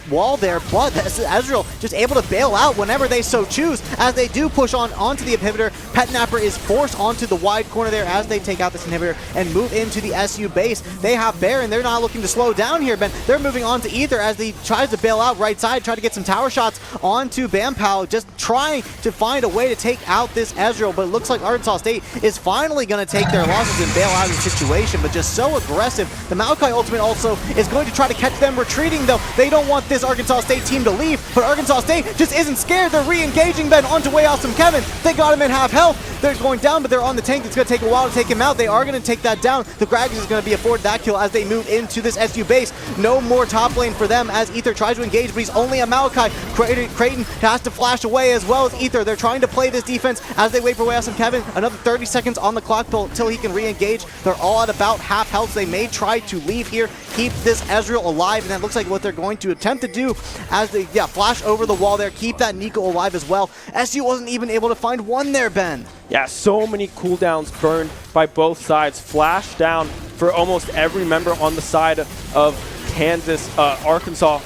wall there, but Ezreal just able to bail out whenever they so choose as they do push onto the inhibitor. Petnapper is forced onto the wide corner there as they take out this inhibitor and move into the SU base. They have Baron. They're not looking to slow down here, Ben. They're moving on to Ether as he tries to bail out right side, try to get some tower shots onto Bampal, just trying to find a way to take out this Ezreal, but it looks like Arkansas State is finally going to take their losses and bail out of the situation, but just so aggressive. The Maokai ultimate also is going to try to catch them retreating, though. They don't want this Arkansas State team to leave, but Arkansas State just isn't scared. They're re-engaging Ben onto Way Awesome Kevin. They got him in half health. They're going down, but they're on the tank. It's going to take a while to take him out. They are going to take that down. The Gragas is going to be afforded that kill as they move into this SU base. No more top lane for them as Ether tries to engage, but he's only a Maokai. Creighton has to flash away as well as Ether. They're trying to play this defense as they wait for Way Awesome Kevin. Another 30 seconds on the clock until he can re-engage. They're all at about half health. So they may try to leave here, keep this Ezreal alive, and that looks like what they're going to attempt to do as they flash over the wall there, keep that Nico alive as well. SU wasn't even able to find one there, Ben. Yeah, so many cooldowns burned by both sides. Flash down for almost every member on the side of Arkansas,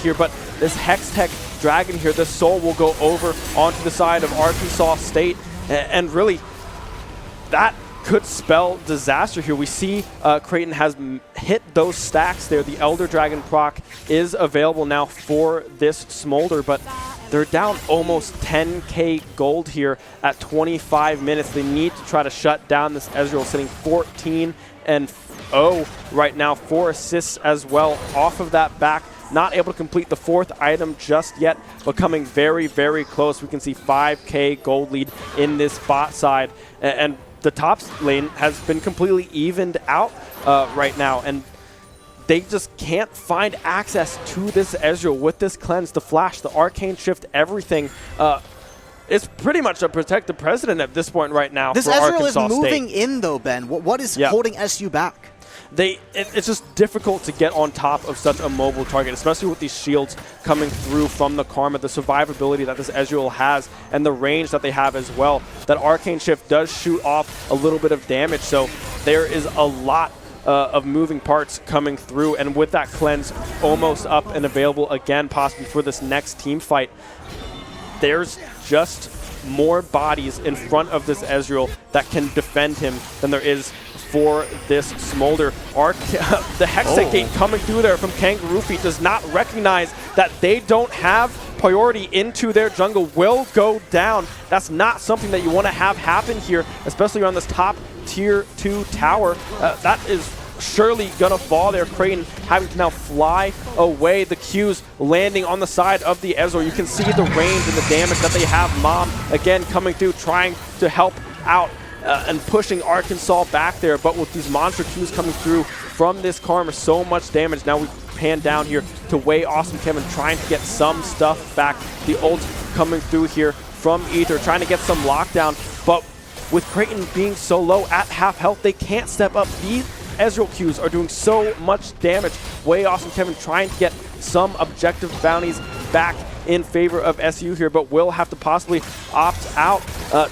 here. But this Hextech Dragon here, this Soul will go over onto the side of Arkansas State, and really, that could spell disaster here. We see Creighton has hit those stacks there. The Elder Dragon proc is available now for this Smolder, but they're down almost 10k gold here at 25 minutes. They need to try to shut down this Ezreal, sitting 14-0 right now. 4 assists as well off of that back. Not able to complete the 4th item just yet, but coming very, very close. We can see 5k gold lead in this bot side, and the top lane has been completely evened out right now, and they just can't find access to this Ezreal with this cleanse, the flash, the arcane shift, everything. It's pretty much a protect the president at this point right now. This for Ezreal Arkansas is moving State. in though, Ben. What is holding SU back? it's just difficult to get on top of such a mobile target, especially with these shields coming through from the Karma, the survivability that this Ezreal has, and the range that they have as well. That Arcane Shift does shoot off a little bit of damage, so there is a lot of moving parts coming through, and with that cleanse almost up and available again possibly for this next team fight, there's just more bodies in front of this Ezreal that can defend him than there is for this Smolder. The Hextech Gate coming through there from Kangaroo Feet does not recognize that they don't have priority into their jungle, will go down. That's not something that you want to have happen here, especially on this top tier 2 tower. That is surely gonna fall there. Creighton having to now fly away. The Qs landing on the side of the Ezreal. You can see the range and the damage that they have. Mom again coming through, trying to help out and pushing Arkansas back there, but with these monster Qs coming through from this Karma, so much damage. Now we pan down here to Way Awesome Kevin, trying to get some stuff back. The ult coming through here from Ether, trying to get some lockdown, but with Creighton being so low at half health, they can't step up. These Ezreal Qs are doing so much damage. Way Awesome Kevin trying to get some objective bounties back in favor of SU here, but will have to possibly opt out,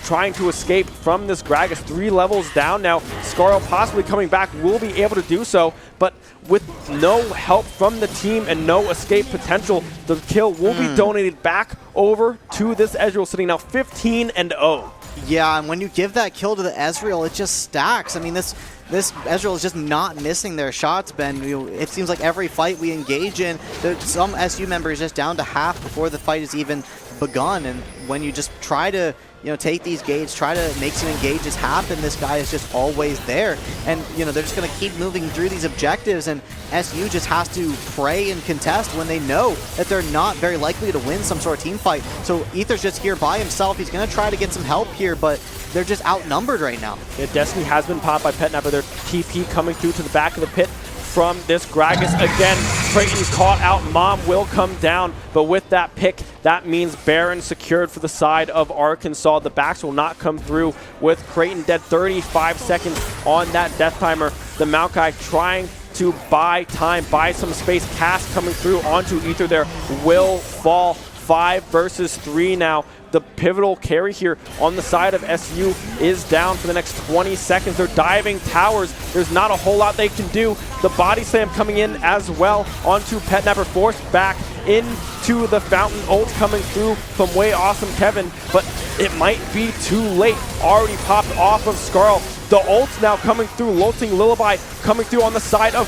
trying to escape from this Gragas. 3 levels down now. Scarl possibly coming back, will be able to do so, but with no help from the team and no escape potential, the kill will be donated back over to this Ezreal, sitting now 15-0. Yeah, and when you give that kill to the Ezreal, it just stacks. I mean, this Ezreal is just not missing their shots, Ben. It seems like every fight we engage in, there's some SU members just down to half before the fight is even begun. And when you just try to, take these gates, try to make some engages happen, this guy is just always there. And, they're just going to keep moving through these objectives, and SU just has to pray and contest when they know that they're not very likely to win some sort of team fight. So Ether's just here by himself. He's going to try to get some help here, but they're just outnumbered right now. Yeah, Destiny has been popped by Petnapper. Their TP coming through to the back of the pit from this Gragas. Again, Creighton caught out. Mom will come down, but with that pick, that means Baron secured for the side of Arkansas. The backs will not come through with Creighton dead. 35 seconds on that death timer. The Maokai trying to buy time, buy some space. Cast coming through onto Ether there will fall. 5 versus 3 now. The pivotal carry here on the side of SU is down for the next 20 seconds. They're diving towers. There's not a whole lot they can do. The body slam coming in as well onto Petnapper, forced back into the fountain. Ult coming through from Way Awesome Kevin, but it might be too late. Already popped off of Scarl. The ult now coming through. Lilting Lullaby coming through on the side of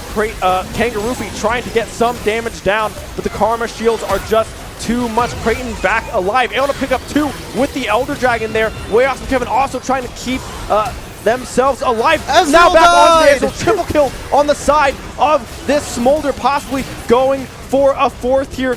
Kangaroo Feet, trying to get some damage down, but the Karma shields are just too much. Creighton back alive, able to pick up 2 with the Elder Dragon there. Way Awesome Kevin also trying to keep themselves alive. Now back on the Ezreal. Triple kill on the side of this Smolder, possibly going for a 4th here.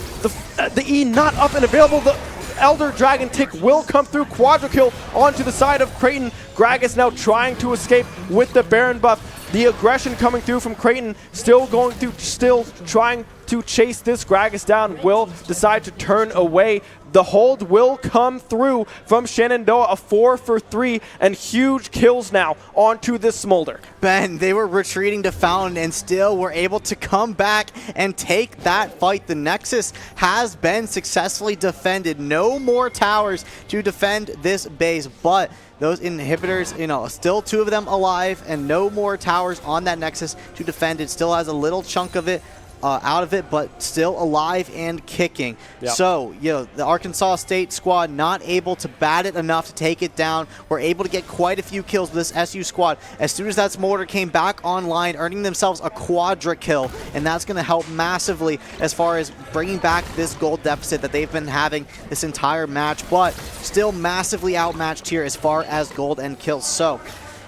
The E not up and available. The Elder Dragon tick will come through. Quadra kill onto the side of Creighton. Gragas now trying to escape with the Baron buff. The aggression coming through from Creighton, still going through, still trying to chase this Gragas down, will decide to turn away. The hold will come through from Shenandoah, a 4 for 3, and huge kills now onto this Smolder. Ben, they were retreating to Fountain and still were able to come back and take that fight. The Nexus has been successfully defended. No more towers to defend this base, but those inhibitors, still 2 of them alive and no more towers on that Nexus to defend. It still has a little chunk of it out of it, but still alive and kicking. Yep. So, the Arkansas State squad not able to bat it enough to take it down. We're able to get quite a few kills with this SU squad. As soon as that Smolder came back online, earning themselves a quadra kill, and that's going to help massively as far as bringing back this gold deficit that they've been having this entire match, but still massively outmatched here as far as gold and kills. So,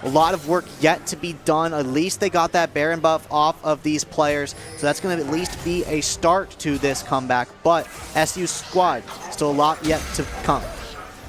a lot of work yet to be done. At least they got that Baron buff off of these players, so that's going to at least be a start to this comeback. But SU squad, still a lot yet to come.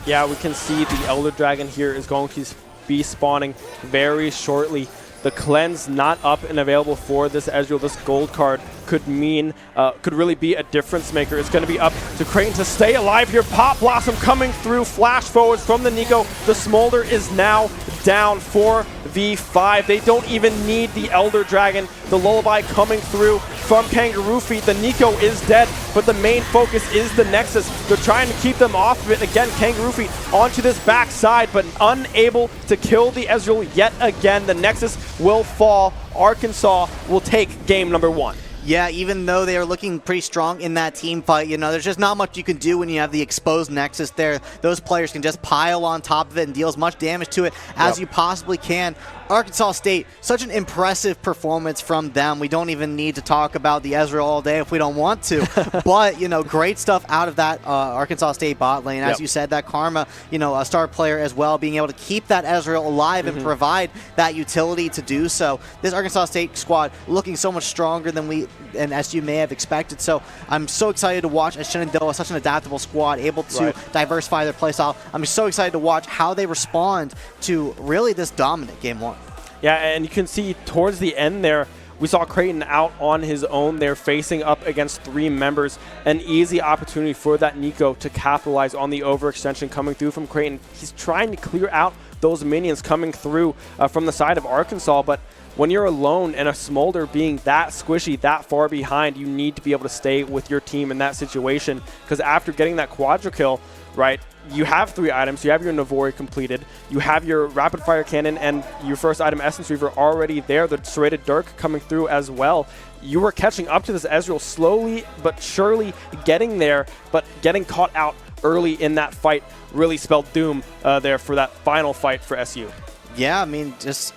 Yeah, we can see the Elder Dragon here is going to be spawning very shortly. the cleanse not up and available for this Ezreal. This gold card could mean, could really be a difference maker. It's going to be up to Creighton to stay alive here. Pop Blossom coming through, flash forwards from the Nico. The Smolder is now down 4v5. They don't even need the Elder Dragon. The Lullaby coming through from Kangaroo Feet. The Nico is dead, but the main focus is the Nexus. They're trying to keep them off of it. Again, Kangaroo Feet onto this backside, but unable to kill the Ezreal yet again. The Nexus will fall. Arkansas will take game number 1. Yeah, even though they are looking pretty strong in that team fight, you know, there's just not much you can do when you have the exposed Nexus there. Those players can just pile on top of it and deal as much damage to it as you possibly can. Arkansas State, such an impressive performance from them. We don't even need to talk about the Ezreal all day if we don't want to. But, you know, great stuff out of that Arkansas State bot lane. As you said, that Karma, you know, a star player as well, being able to keep that Ezreal alive and provide that utility to do so. This Arkansas State squad looking so much stronger than we and SU may have expected. So I'm so excited to watch as Shenandoah, such an adaptable squad, able to diversify their playstyle. I'm so excited to watch how they respond to really this dominant game 1. Yeah, and you can see towards the end there, we saw Creighton out on his own there, facing up against 3 members. An easy opportunity for that Nico to capitalize on the overextension coming through from Creighton. He's trying to clear out those minions coming through from the side of Arkansas, but when you're alone and a Smolder being that squishy, that far behind, you need to be able to stay with your team in that situation, because after getting that quadra kill, right, you have 3 items. You have your Navori completed. You have your Rapid Fire Cannon and your first item, Essence Reaver, already there. The Serrated Dirk coming through as well. You were catching up to this Ezreal slowly but surely getting there, but getting caught out early in that fight really spelled doom there for that final fight for SU. Yeah, I mean, just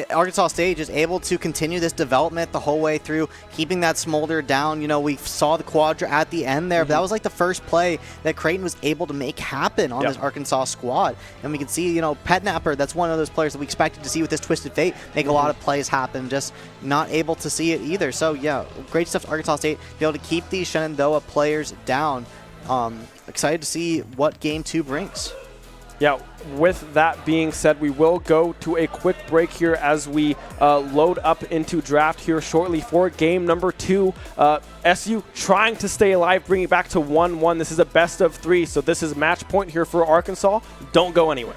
Arkansas State is able to continue this development the whole way through, keeping that Smolder down. You know, we saw the Quadra at the end there, but that was like the first play that Creighton was able to make happen on this Arkansas squad. And we can see, you know, Petnapper, that's one of those players that we expected to see with this Twisted Fate make a lot of plays happen, just not able to see it either. So, yeah, great stuff to Arkansas State, be able to keep these Shenandoah players down. Excited to see what Game 2 brings. Yeah, with that being said, we will go to a quick break here as we load up into draft here shortly for game number 2. SU trying to stay alive, bringing it back to 1-1. This is a best of 3, so this is match point here for Arkansas. Don't go anywhere.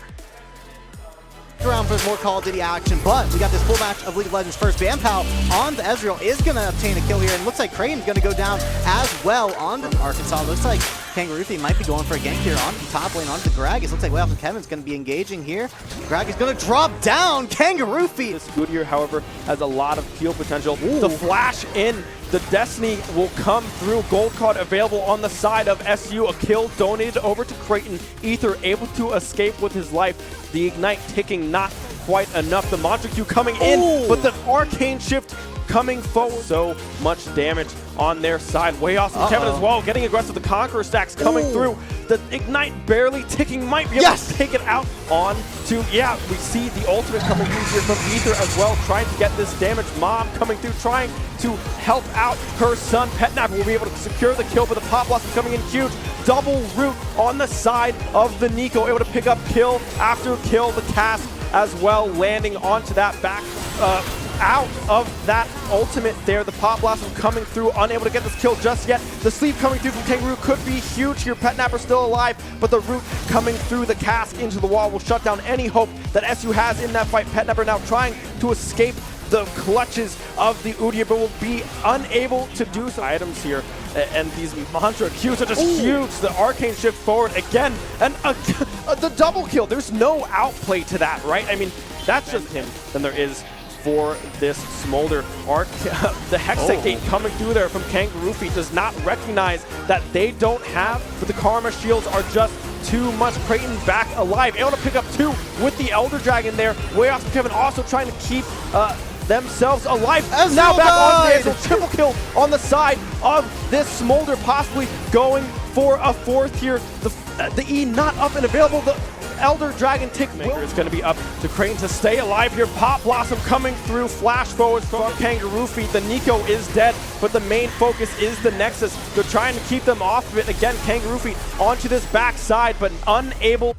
Around for more Call of Duty action, but we got this full match of League of Legends first. Bampao on the Ezreal is going to obtain a kill here, and looks like Creighton's going to go down as well on the Arkansas. Looks like Kangaroo Feet might be going for a gank here onto the top lane, onto the Gragas. Looks like Way Off and Kevin's going to be engaging here. Gragas going to drop down Kangaroo Feet. This Goodyear, however, has a lot of heal potential. The flash in. The Destiny will come through. Gold card available on the side of SU. A kill donated over to Creighton. Ether able to escape with his life. The Ignite ticking not quite enough. The Mantra Q coming in, but the Arcane Shift coming forward. So much damage on their side. Way off from Kevin as well. Getting aggressive. The Conqueror stacks coming through. The Ignite barely ticking, might be able to take it out on to, we see the ultimate coming through here from Ether as well, trying to get this damage. Mom coming through, trying to help out her son. Petnapper will be able to secure the kill, but the Pop Blossom coming in huge. Double root on the side of the Nico, able to pick up kill after kill. The cast as well, landing onto that back out of that ultimate there. The Pop Blossom coming through, unable to get this kill just yet. The sleep coming through from Kangaroo could be huge here. Petnapper still alive, but the root coming through the cask into the wall will shut down any hope that SU has in that fight. Petnapper now trying to escape the clutches of the Udyr, but will be unable to do so. Items here, and these Mantra Qs are just huge. The Arcane Shift forward again, and the double kill. There's no outplay to that, right? I mean, that's just him than there is for this Smolder. The Hexagate coming through there from Kangaroo Feet does not recognize that they don't have, but the Karma Shields are just too much. Creighton back alive, able to pick up 2 with the Elder Dragon there. Way off Kevin also trying to keep themselves alive. Now back on Dazzle, triple kill on the side of this Smolder, possibly going for a 4th here. The E not up and available. The Elder Dragon tick maker is going to be up to Creighton to stay alive here. Pop Blossom coming through, flash forwards from Kangaroo Feet. The Nico is dead, but the main focus is the Nexus. They're trying to keep them off of it. Again, Kangaroo Feet onto this backside, but unable.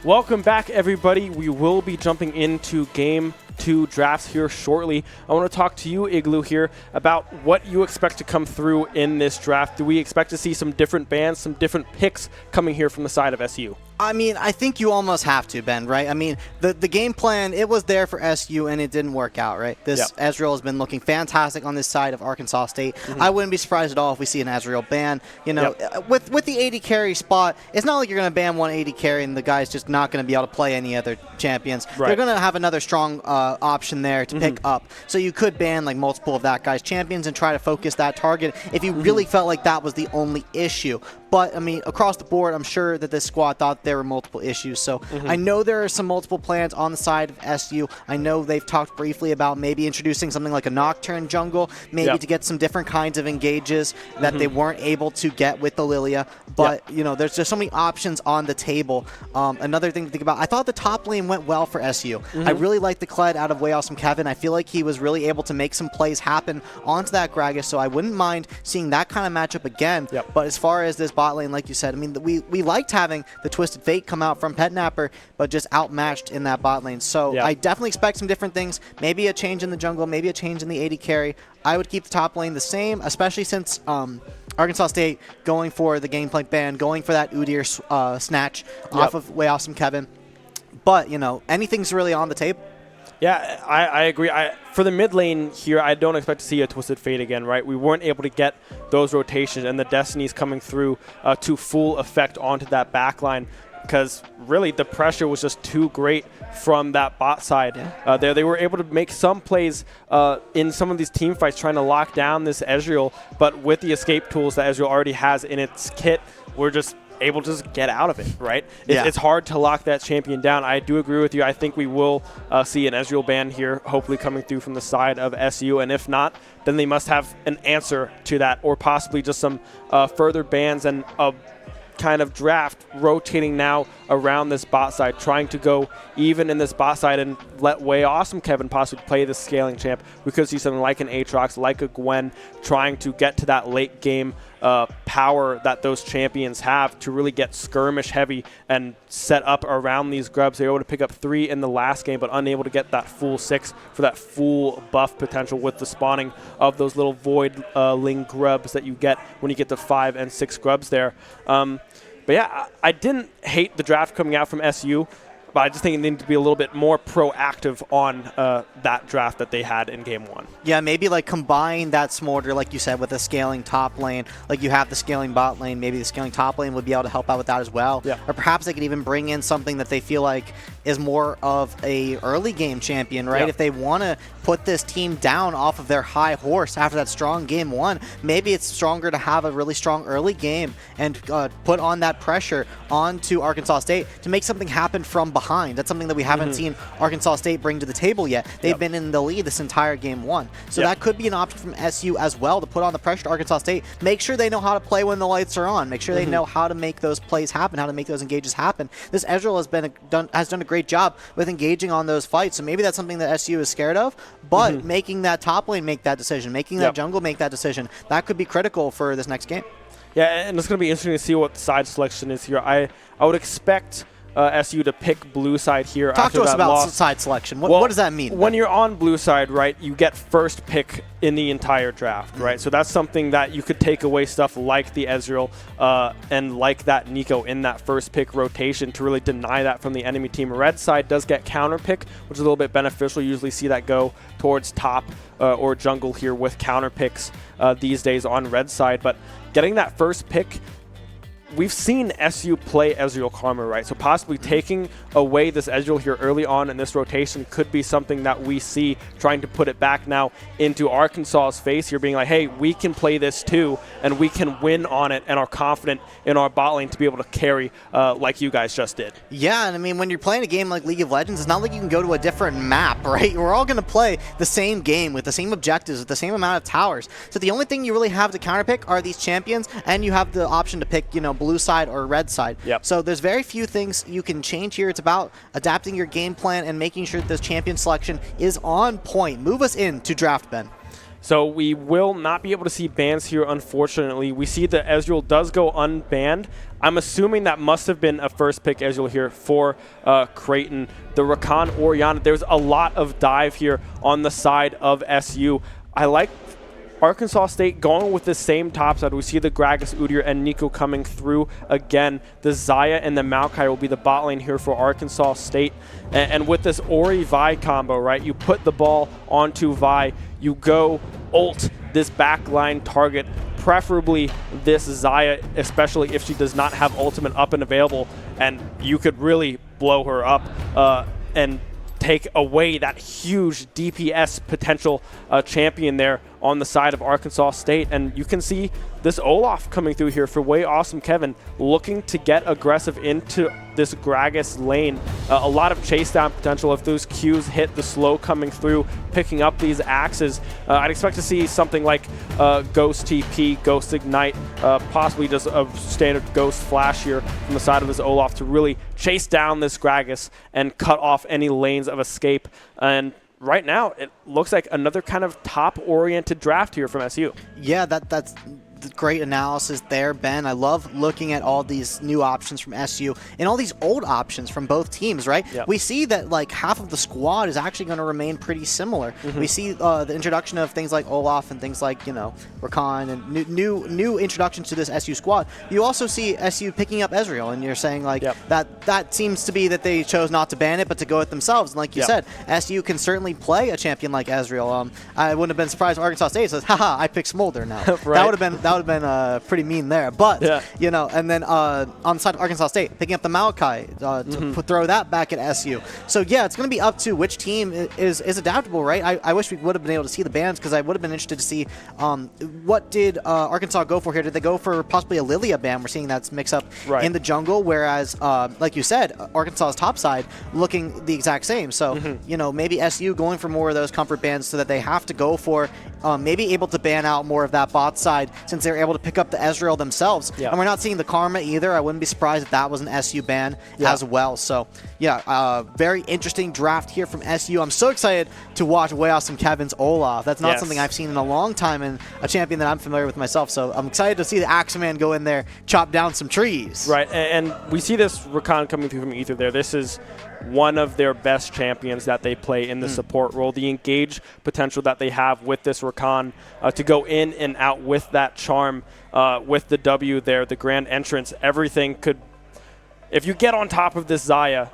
Welcome back, everybody. We will be jumping into game 2 drafts here shortly. I want to talk to you, Igloo, here about what you expect to come through in this draft. Do we expect to see some different bans, some different picks coming here from the side of SU? I mean, I think you almost have to, Ben, right? I mean, the game plan, it was there for SU, and it didn't work out, right? This Ezreal has been looking fantastic on this side of Arkansas State. I wouldn't be surprised at all if we see an Ezreal ban. You know, with the 80 carry spot, it's not like you're going to ban 180 carry and the guy's just not going to be able to play any other champions. Right. They're going to have another strong option there to pick up. So you could ban like multiple of that guy's champions and try to focus that target if you really felt like that was the only issue. But, I mean, across the board, I'm sure that this squad thought there were multiple issues. So I know there are some multiple plans on the side of SU. I know they've talked briefly about maybe introducing something like a Nocturne jungle, maybe to get some different kinds of engages that they weren't able to get with the Lilia. But, you know, there's just so many options on the table. Another thing to think about, I thought the top lane went well for SU. I really liked the Kled out of Way Awesome Kevin. I feel like he was really able to make some plays happen onto that Gragas, so I wouldn't mind seeing that kind of matchup again. But as far as this bot lane, like you said, I mean, we liked having the Twisted Fate come out from Petnapper, but just outmatched in that bot lane. So I definitely expect some different things. Maybe a change in the jungle, maybe a change in the 80 carry. I would keep the top lane the same, especially since Arkansas State going for the Gangplank ban, going for that Udyr snatch off of Way Awesome Kevin. But, you know, anything's really on the table. Yeah, I agree. For the mid lane here, I don't expect to see a Twisted Fate again, right? We weren't able to get those rotations and the Destinies coming through to full effect onto that back line because really the pressure was just too great from that bot side there. They were able to make some plays in some of these team fights trying to lock down this Ezreal, but with the escape tools that Ezreal already has in its kit, we're just able to just get out of it, right? It's hard to lock that champion down. I do agree with you. I think we will see an Ezreal ban here, hopefully coming through from the side of SU, and if not, then they must have an answer to that, or possibly just some further bans and a kind of draft rotating now around this bot side, trying to go even in this bot side and let Way Awesome Kevin possibly play the scaling champ. We could see something like an Aatrox, like a Gwen, trying to get to that late game power that those champions have to really get skirmish heavy and set up around these grubs. They were able to pick up 3 in the last game, but unable to get that full 6 for that full buff potential with the spawning of those little voidling grubs that you get when you get the 5 and 6 grubs there. But yeah, I didn't hate the draft coming out from SU, but I just think it needed to be a little bit more proactive on that draft that they had in Game 1. Yeah, maybe like combine that Smolder, like you said, with a scaling top lane. Like you have the scaling bot lane, maybe the scaling top lane would be able to help out with that as well. Or perhaps they could even bring in something that they feel like is more of a early game champion, right? If they want to put this team down off of their high horse after that strong Game 1, maybe it's stronger to have a really strong early game and put on that pressure onto Arkansas State to make something happen from behind. That's something that we haven't seen Arkansas State bring to the table yet. They've been in the lead this entire Game 1. So that could be an option from SU as well to put on the pressure to Arkansas State. Make sure they know how to play when the lights are on. Make sure they know how to make those plays happen, how to make those engages happen. This Ezreal has done a great job with engaging on those fights. So maybe that's something that SU is scared of, but making that top lane make that decision, making that jungle make that decision, that could be critical for this next game. Yeah, and it's going to be interesting to see what the side selection is here. I would expect SU to pick blue side here. Talk after to us that about loss. side selection. What does that mean? When you're on blue side, right, you get first pick in the entire draft, right? So that's something that you could take away stuff like the Ezreal and like that Nico in that first pick rotation to really deny that from the enemy team. Red side does get counter pick, which is a little bit beneficial. You usually see that go towards top or jungle here with counter picks these days on red side. But getting that first pick, we've seen SU play Ezreal Karma, right? So possibly taking away this Ezreal here early on in this rotation could be something that we see trying to put it back now into Arkansas's face here, being like, hey, we can play this too, and we can win on it, and are confident in our bot lane to be able to carry like you guys just did. Yeah, and I mean, when you're playing a game like League of Legends, it's not like you can go to a different map, right? We're all going to play the same game with the same objectives, with the same amount of towers. So the only thing you really have to counterpick are these champions, and you have the option to pick, you know, blue side or red side. So there's very few things you can change here. It's about adapting your game plan and making sure that this champion selection is on point. Move us into draft, Ben. So we will not be able to see bans here, unfortunately. We see that Ezreal does go unbanned. I'm assuming that must have been a first pick Ezreal here for Creighton. The Rakan Orianna, there's a lot of dive here on the side of SU. I like Arkansas State going with the same top side. We see the Gragas, Udyr, and Nico coming through again. The Xayah and the Maokai will be the bot lane here for Arkansas State. And with this Ori-Vi combo, right, you put the ball onto Vi, you go ult this backline target, preferably this Xayah, especially if she does not have ultimate up and available, and you could really blow her up and take away that huge DPS potential champion there on the side of Arkansas State. And you can see this Olaf coming through here for Way Awesome Kevin, looking to get aggressive into this Gragas lane. A lot of chase down potential if those Qs hit the slow coming through, picking up these axes. I'd expect to see something like Ghost TP, Ghost Ignite, possibly just a standard Ghost Flash here from the side of this Olaf to really chase down this Gragas and cut off any lanes of escape. And right now, it looks like another kind of top-oriented draft here from SU. Yeah, that's great analysis there, Ben. I love looking at all these new options from SU and all these old options from both teams, right? Yep. We see that like half of the squad is actually going to remain pretty similar. We see the introduction of things like Olaf and things like, you know, Rakan and new introductions to this SU squad. You also see SU picking up Ezreal, and you're saying like that seems to be that they chose not to ban it, but to go it themselves. And like you said, SU can certainly play a champion like Ezreal. I wouldn't have been surprised if Arkansas State says, haha, I picked Smolder now. Right. That would have been pretty mean there. But, you know, and then on the side of Arkansas State, picking up the Maokai to throw that back at SU. So, yeah, it's going to be up to which team is adaptable, right? I wish we would have been able to see the bans, because I would have been interested to see what did Arkansas go for here. Did they go for possibly a Lilia ban? We're seeing that's mix up in the jungle, whereas, like you said, Arkansas's top side looking the exact same. So, you know, maybe SU going for more of those comfort bans so that they have to go for maybe able to ban out more of that bot side, since they're able to pick up the Ezreal themselves. And we're not seeing the Karma either. I wouldn't be surprised if that was an SU ban as well. So, yeah, very interesting draft here from SU. I'm so excited to watch Way Awesome Kevin's Olaf. That's not something I've seen in a long time, and a champion that I'm familiar with myself. So I'm excited to see the Axeman go in there, chop down some trees. Right, and we see this Rakan coming through from Ether there. This is one of their best champions that they play in the support role. The engage potential that they have with this Rakan to go in and out with that charm, with the W there, the grand entrance, everything could... If you get on top of this Xayah,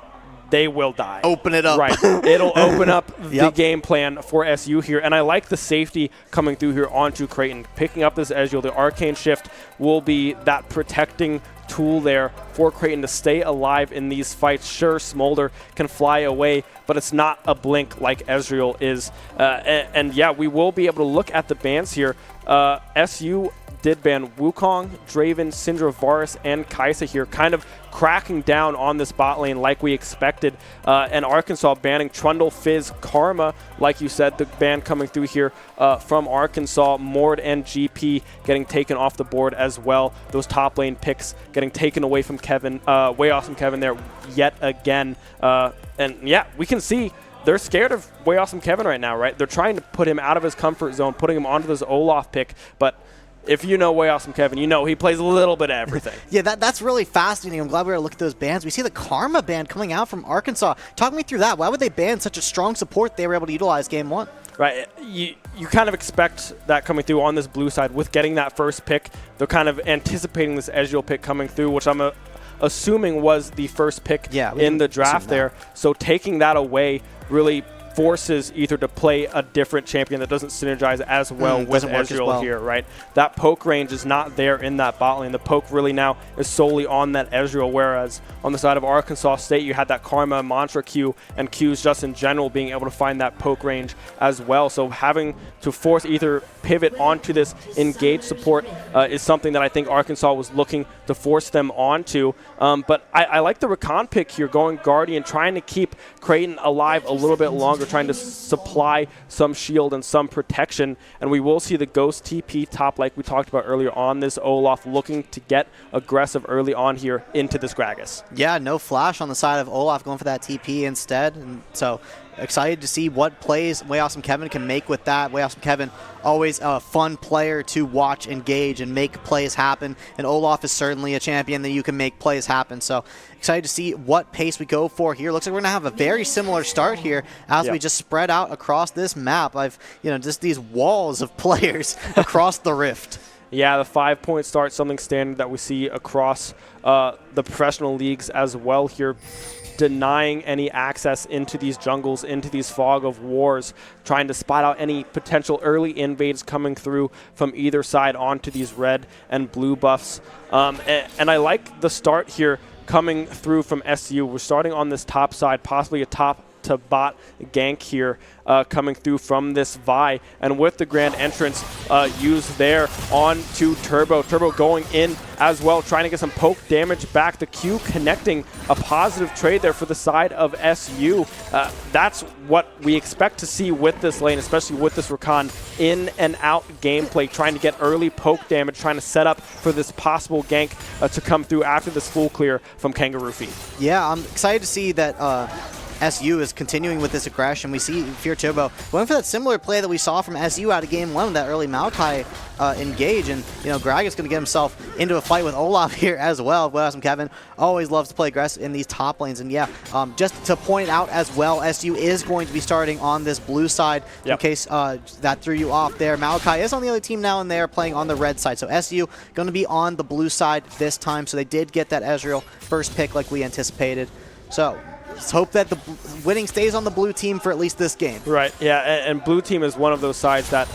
they will die. Open it up. Right. It'll open up the game plan for SU here. And I like the safety coming through here onto Creighton. Picking up this Ezreal, the Arcane Shift will be that protecting tool there for Creighton to stay alive in these fights. Sure, Smolder can fly away, but it's not a blink like Ezreal is. And yeah, we will be able to look at the bans here. SU did ban Wukong, Draven, Syndra, Varus, and Kai'Sa here, kind of cracking down on this bot lane like we expected. And Arkansas banning Trundle, Fizz, Karma, like you said, the ban coming through here from Arkansas. Mord and GP getting taken off the board as well. Those top lane picks getting taken away from Kevin, Way Awesome Kevin there yet again. And yeah, we can see they're scared of Way Awesome Kevin right now, right? They're trying to put him out of his comfort zone, putting him onto this Olaf pick, but if you know Way Awesome Kevin, you know he plays a little bit of everything. That's really fascinating. I'm glad we were able to look at those bans. We see the Karma ban coming out from Arkansas. Talk me through that. Why would they ban such a strong support they were able to utilize game one? Right. You kind of expect that coming through on this blue side with getting that first pick. They're kind of anticipating this Ezreal pick coming through, which I'm assuming was the first pick in the draft there. So taking that away really forces Ether to play a different champion that doesn't synergize as well with Ezreal here, right? That poke range is not there in that bot lane. The poke really now is solely on that Ezreal, whereas on the side of Arkansas State, you had that Karma, Mantra Q, and Qs just in general being able to find that poke range as well. So having to force Ether pivot onto this engage support is something that I think Arkansas was looking to force them onto. But I like the Rakan pick here, going Guardian, trying to keep Creighton alive a little bit longer, trying to supply some shield and some protection. And we will see the Ghost TP top, like we talked about earlier, on this Olaf, looking to get aggressive early on here into this Gragas. Yeah, no flash on the side of Olaf, going for that TP instead. And so excited to see what plays Way Awesome Kevin can make with that. Way Awesome Kevin, always a fun player to watch, engage, and make plays happen. And Olaf is certainly a champion that you can make plays happen. So excited to see what pace we go for here. Looks like we're going to have a very similar start here as we just spread out across this map. Just these walls of players across the rift. Yeah, the 5-point start, something standard that we see across the professional leagues as well here, denying any access into these jungles, into these fog of wars, trying to spot out any potential early invades coming through from either side onto these red and blue buffs. And I like the start here coming through from SU. We're starting on this top side, possibly a top to bot gank here coming through from this Vi, and with the grand entrance used there on to Turbo. Turbo going in as well, trying to get some poke damage back. The Q connecting a positive trade there for the side of SU. That's what we expect to see with this lane, especially with this Rakan in and out gameplay, trying to get early poke damage, trying to set up for this possible gank to come through after this full clear from Kangaroo Feet. Yeah, I'm excited to see that SU is continuing with this aggression. We see Fear Turbo going for that similar play that we saw from SU out of game 1, that early Maokai engage, and Greg is going to get himself into a fight with Olaf here as well. Awesome Kevin always loves to play aggressive in these top lanes, and just to point out as well, SU is going to be starting on this blue side in case that threw you off there. Maokai is on the other team now, and they are playing on the red side, so SU going to be on the blue side this time, so they did get that Ezreal first pick like we anticipated. So let's hope that the winning stays on the blue team for at least this game. Right, yeah, and blue team is one of those sides that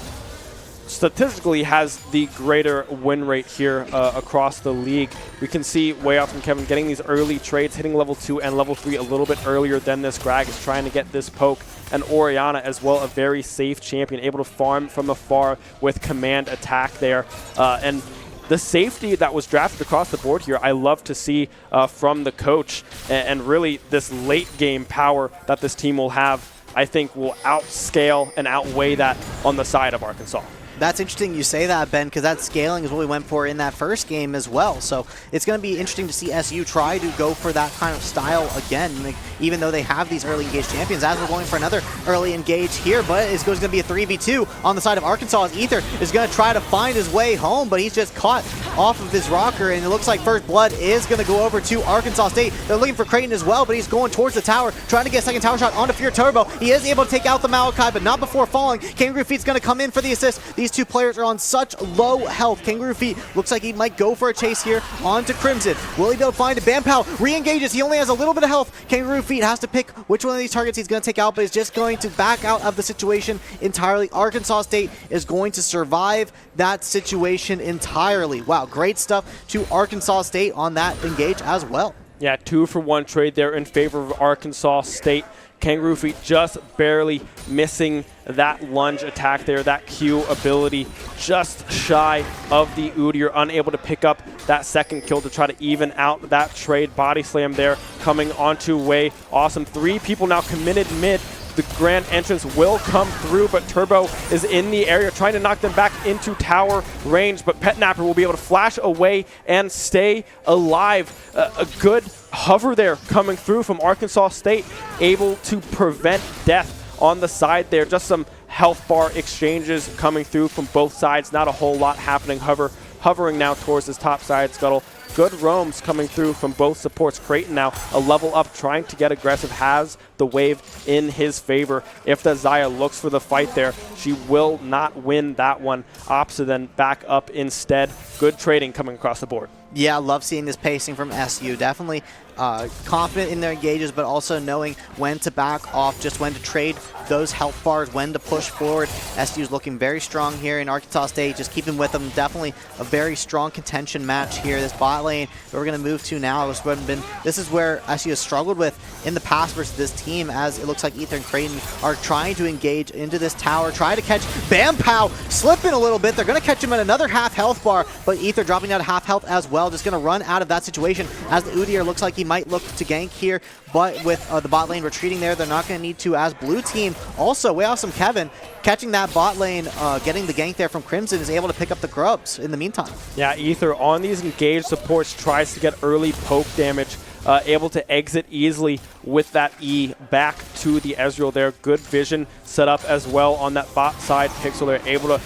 statistically has the greater win rate here across the league. We can see Way Off from Kevin getting these early trades, hitting level 2 and level 3 a little bit earlier than this. Greg is trying to get this poke, and Orianna as well, a very safe champion, able to farm from afar with command attack there. And the safety that was drafted across the board here, I love to see from the coach, and really this late game power that this team will have, I think will outscale and outweigh that on the side of Arkansas. That's interesting you say that, Ben, because that scaling is what we went for in that first game as well. So it's going to be interesting to see SU try to go for that kind of style again, even though they have these early engage champions, as we're going for another early engage here. But it's going to be a 3v2 on the side of Arkansas, as Ether is going to try to find his way home, but he's just caught off of this rocker, and it looks like first blood is going to go over to Arkansas State. They're looking for Creighton as well, but he's going towards the tower, trying to get a second tower shot onto Fear Turbo. He is able to take out the Maokai, but not before falling. Kangaroo Feet's going to come in for the assist. These two players are on such low health. Kangaroo Feet looks like he might go for a chase here onto Crimson. Will he be able to find it? Bampao re-engages. He only has a little bit of health. Kangaroo Feet has to pick which one of these targets he's going to take out, but is just going to back out of the situation entirely. Arkansas State is going to survive that situation entirely. Wow, great stuff to Arkansas State on that engage as well. Yeah, 2-for-1 trade there in favor of Arkansas State. Kangaroo Feet just barely missing that lunge attack there, that Q ability, just shy of the Udyr, unable to pick up that second kill to try to even out that trade. Body slam there coming onto Way Awesome. 3 people now committed mid. The grand entrance will come through, but Turbo is in the area trying to knock them back into tower range, but Petnapper will be able to flash away and stay alive. A good hover there coming through from Arkansas State, able to prevent death on the side there. Just some health bar exchanges coming through from both sides. Not a whole lot happening. Hovering now towards this top side scuttle. Good roams coming through from both supports. Creighton now a level up, trying to get aggressive, has the wave in his favor. If the Xayah looks for the fight there, she will not win that one. Opsa then back up instead. Good trading coming across the board. Yeah, I love seeing this pacing from SU. Definitely confident in their engages, but also knowing when to back off, just when to trade those health bars, when to push forward. SU's looking very strong here in Arkansas State, just keeping with them. Definitely a very strong contention match here. This bot lane that we're going to move to now, this is where SU has struggled with in the past versus this team, as it looks like Ether and Creighton are trying to engage into this tower, try to catch Bampao, slipping a little bit. They're going to catch him at another half health bar, but Ether dropping down to half health as well, just going to run out of that situation, as the Udyr looks like he might look to gank here, but with the bot lane retreating there, they're not going to need to, as blue team also, Way Awesome Kevin catching that bot lane, getting the gank there from Crimson, is able to pick up the grubs in the meantime. Yeah, Ether on these engaged supports tries to get early poke damage, able to exit easily with that E back to the Ezreal there. Good vision set up as well on that bot side pick, so they're able to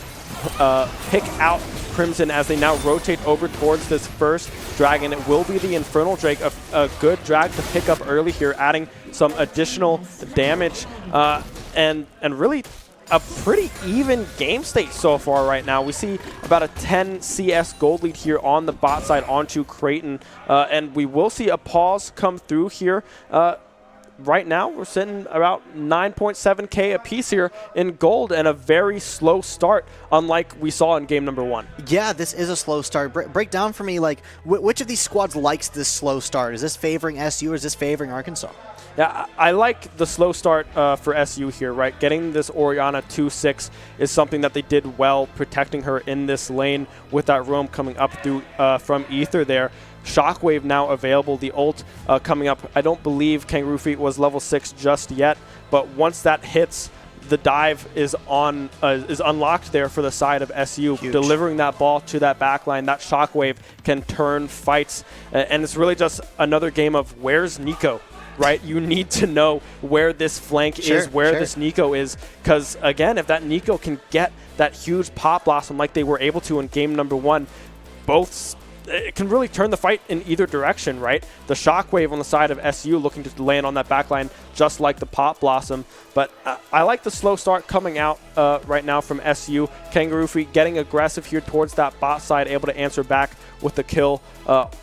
pick out Crimson as they now rotate over towards this first dragon. It will be the Infernal Drake, a good drag to pick up early here, adding some additional damage and really a pretty even game state so far right now. We see about a 10 CS gold lead here on the bot side onto Creighton, and we will see a pause come through here. Right now, we're sitting about 9.7K a piece here in gold and a very slow start, unlike we saw in game number 1. Yeah, this is a slow start. Break down for me, like, which of these squads likes this slow start? Is this favoring SU or is this favoring Arkansas? Yeah, I like the slow start for SU here, right? Getting this Orianna 2-6 is something that they did well, protecting her in this lane with that roam coming up through from Ether there. Shockwave now available, the ult coming up. I don't believe Kangaroo Feet was level 6 just yet, but once that hits, the dive is unlocked there for the side of SU. Huge. Delivering that ball to that backline. That Shockwave can turn fights, and it's really just another game of where's Nico, right? You need to know where this flank is, where this Nico is, because again, if that Nico can get that huge pop blossom like they were able to in game number 1, it can really turn the fight in either direction, right? The Shockwave on the side of SU looking to land on that backline just like the Pop Blossom. But I like the slow start coming out right now from SU. Kangaroo Feet getting aggressive here towards that bot side, able to answer back with the kill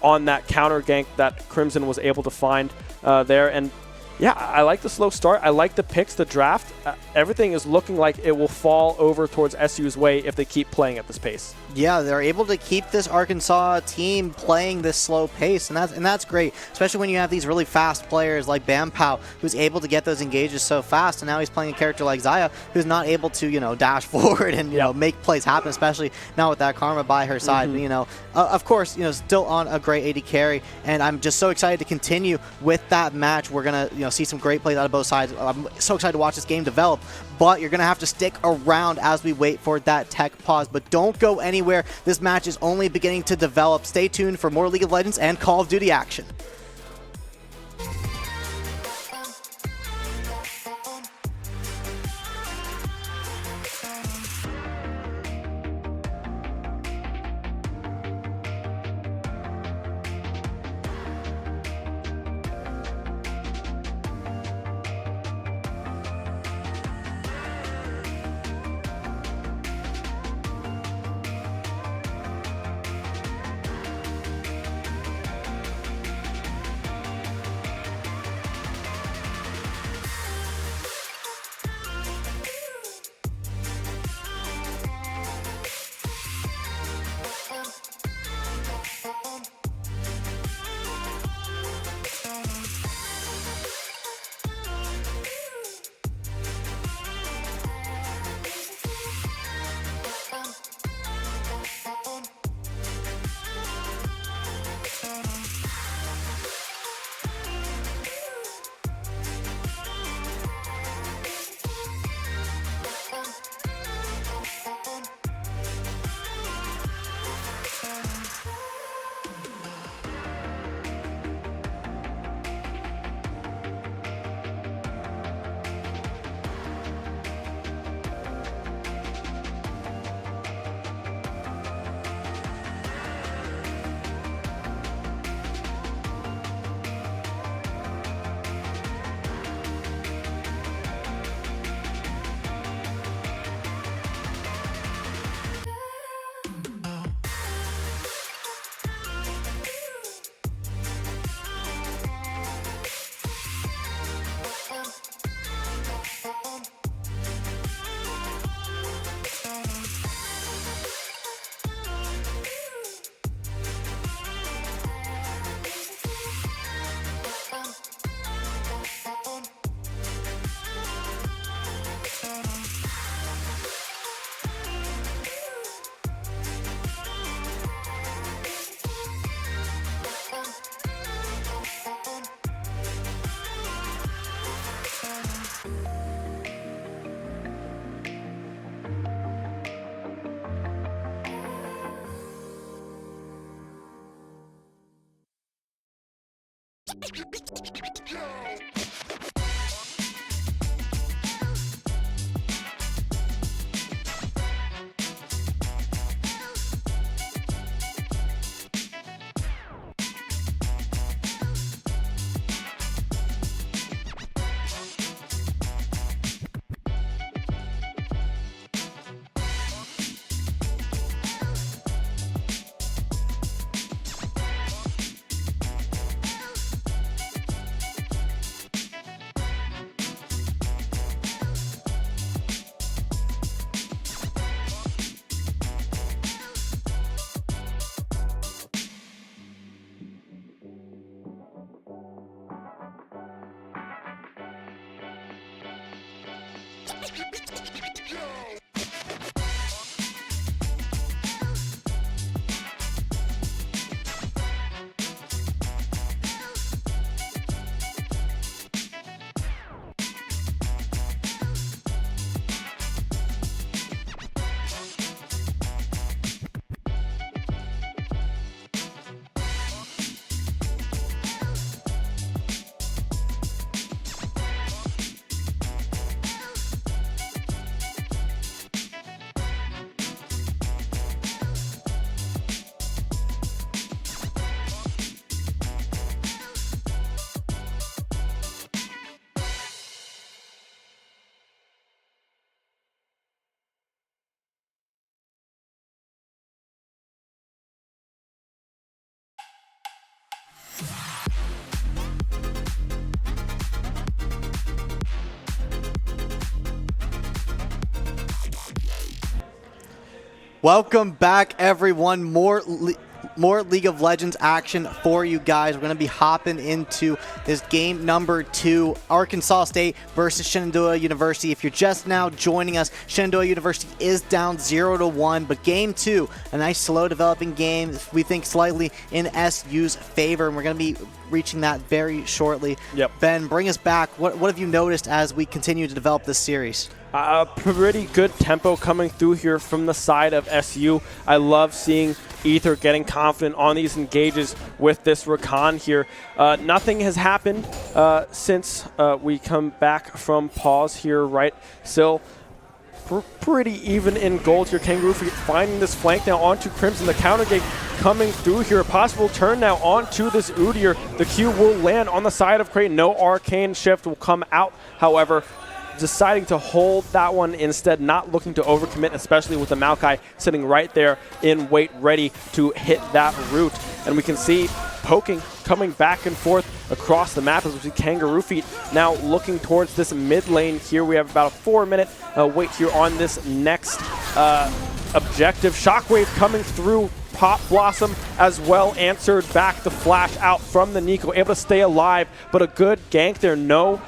on that counter gank that Crimson was able to find there. And yeah, I like the slow start. I like the picks, the draft. Everything is looking like it will fall over towards SU's way if they keep playing at this pace. Yeah, they're able to keep this Arkansas team playing this slow pace, and that's great, especially when you have these really fast players like Bampao, who's able to get those engages so fast, and now he's playing a character like Xayah, who's not able to, you know, dash forward and, you know, make plays happen, especially now with that Karma by her side. You know, of course, you know, still on a great AD carry, and I'm just so excited to continue with that match. We're gonna, you know, see some great plays out of both sides. I'm so excited to watch this game develop, but you're gonna have to stick around as we wait for that tech pause. But don't go anywhere. This match is only beginning to develop. Stay tuned for more League of Legends and Call of Duty action. Welcome back, everyone. More League of Legends action for you guys. We're going to be hopping into this game number 2, Arkansas State versus Shenandoah University. If you're just now joining us, Shenandoah University is down 0-1, but game 2, a nice slow developing game, we think slightly in SU's favor, and we're going to be reaching that very shortly. Yep. Ben, bring us back. What have you noticed as we continue to develop this series? Pretty good tempo coming through here from the side of SU. I love seeing Ether getting confident on these engages with this Rakan here. Nothing has happened since we come back from pause here, right? Still pretty even in gold here. Kangaroo finding this flank now onto Crimson. The counter gate coming through here. A possible turn now onto this Udyr. The Q will land on the side of Crate. No arcane shift will come out, however. Deciding to hold that one instead, not looking to overcommit, especially with the Maokai sitting right there in wait, ready to hit that root. And we can see poking, coming back and forth across the map as we see Kangaroo Feet now looking towards this mid lane here. We have about a 4-minute wait here on this next objective. Shockwave coming through. Pop Blossom as well answered back the flash out from the Nico, able to stay alive, but a good gank there. No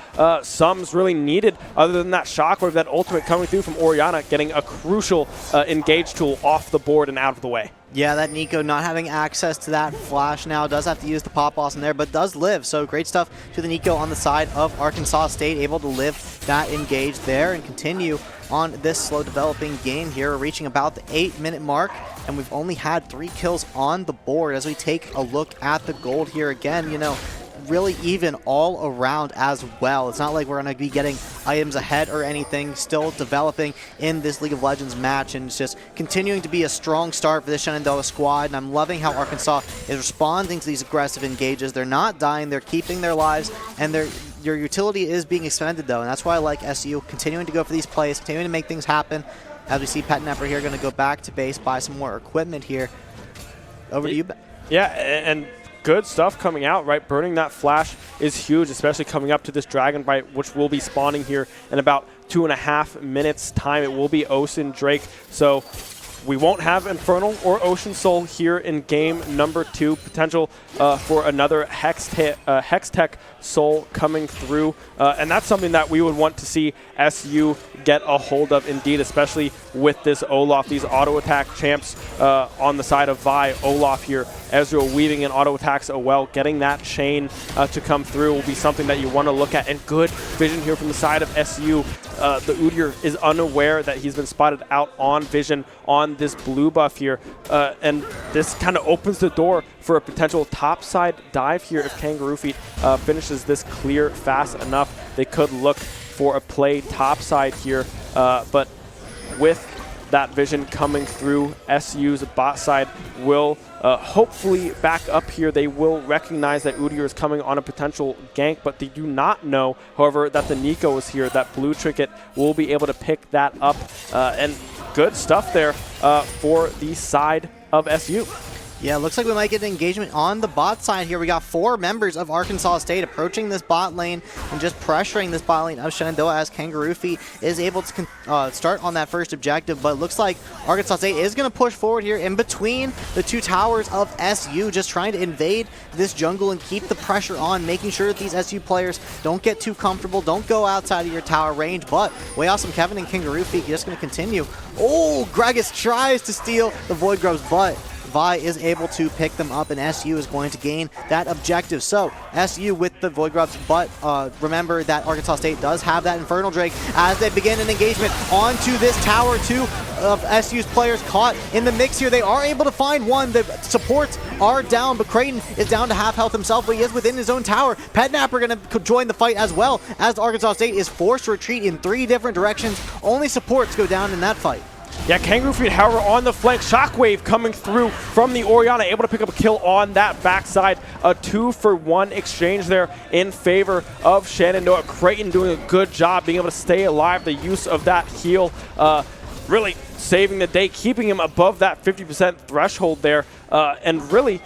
sums really needed other than that Shockwave, that ultimate coming through from Orianna, getting a crucial engage tool off the board and out of the way. Yeah, that Nico not having access to that flash now, does have to use the pop blossom there, but does live. So great stuff to the Nico on the side of Arkansas State, able to live that engage there and continue on this slow developing game here. We're reaching about the 8-minute mark, and we've only had 3 kills on the board. As we take a look at the gold here again, you know, really even all around as well. It's not like we're going to be getting items ahead or anything. Still developing in this League of Legends match, and it's just continuing to be a strong start for this Shenandoah squad. And I'm loving how Arkansas is responding to these aggressive engages. They're not dying, they're keeping their lives, and your utility is being expended though, and that's why I like SU continuing to go for these plays, continuing to make things happen. As we see Pet Nepper here going to go back to base, buy some more equipment here. Over to you, Ben. Yeah, and good stuff coming out, right? Burning that flash is huge, especially coming up to this Dragon Bite, which will be spawning here in about 2.5 minutes time. It will be Ocean Drake, so we won't have Infernal or Ocean Soul here in game number 2. Potential for another Hextech Soul coming through, and that's something that we would want to see SU get a hold of indeed, especially with this Olaf, these auto attack champs on the side of Vi. Olaf here, Ezreal weaving in auto attacks as well, getting that chain to come through will be something that you want to look at. And good vision here from the side of SU. The Udyr is unaware that he's been spotted out on vision on this blue buff here, and this kind of opens the door for a potential topside dive here if Kangaroo Feet finishes this clear fast enough. They could look for a play topside here, but with that vision coming through, SU's bot side will hopefully back up here. They will recognize that Udyr is coming on a potential gank, but they do not know, however, that the Nico is here. That blue trinket will be able to pick that up, and good stuff there for the side of SU. Yeah, looks like we might get an engagement on the bot side here. We got 4 members of Arkansas State approaching this bot lane and just pressuring this bot lane of Shenandoah as Kangaroo Feet is able to start on that first objective. But it looks like Arkansas State is going to push forward here in between the 2 towers of SU, just trying to invade this jungle and keep the pressure on, making sure that these SU players don't get too comfortable, don't go outside of your tower range. But Way Awesome Kevin and Kangaroo Feet just going to continue. Oh, Gregus tries to steal the Void Grubs, but Vi is able to pick them up, and SU is going to gain that objective. So SU with the Void Grubs, but remember that Arkansas State does have that Infernal Drake as they begin an engagement onto this tower. 2 of SU's players caught in the mix here. They are able to find one. The supports are down, but Creighton is down to half health himself, but he is within his own tower. Petnapper going to join the fight as well, as Arkansas State is forced to retreat in 3 different directions. Only supports go down in that fight. Yeah, Kangaroo Feet, however, on the flank. Shockwave coming through from the Orianna, able to pick up a kill on that backside. A 2-for-1 exchange there in favor of Shenandoah. Creighton doing a good job being able to stay alive. The use of that heal really saving the day, keeping him above that 50% threshold there. And really,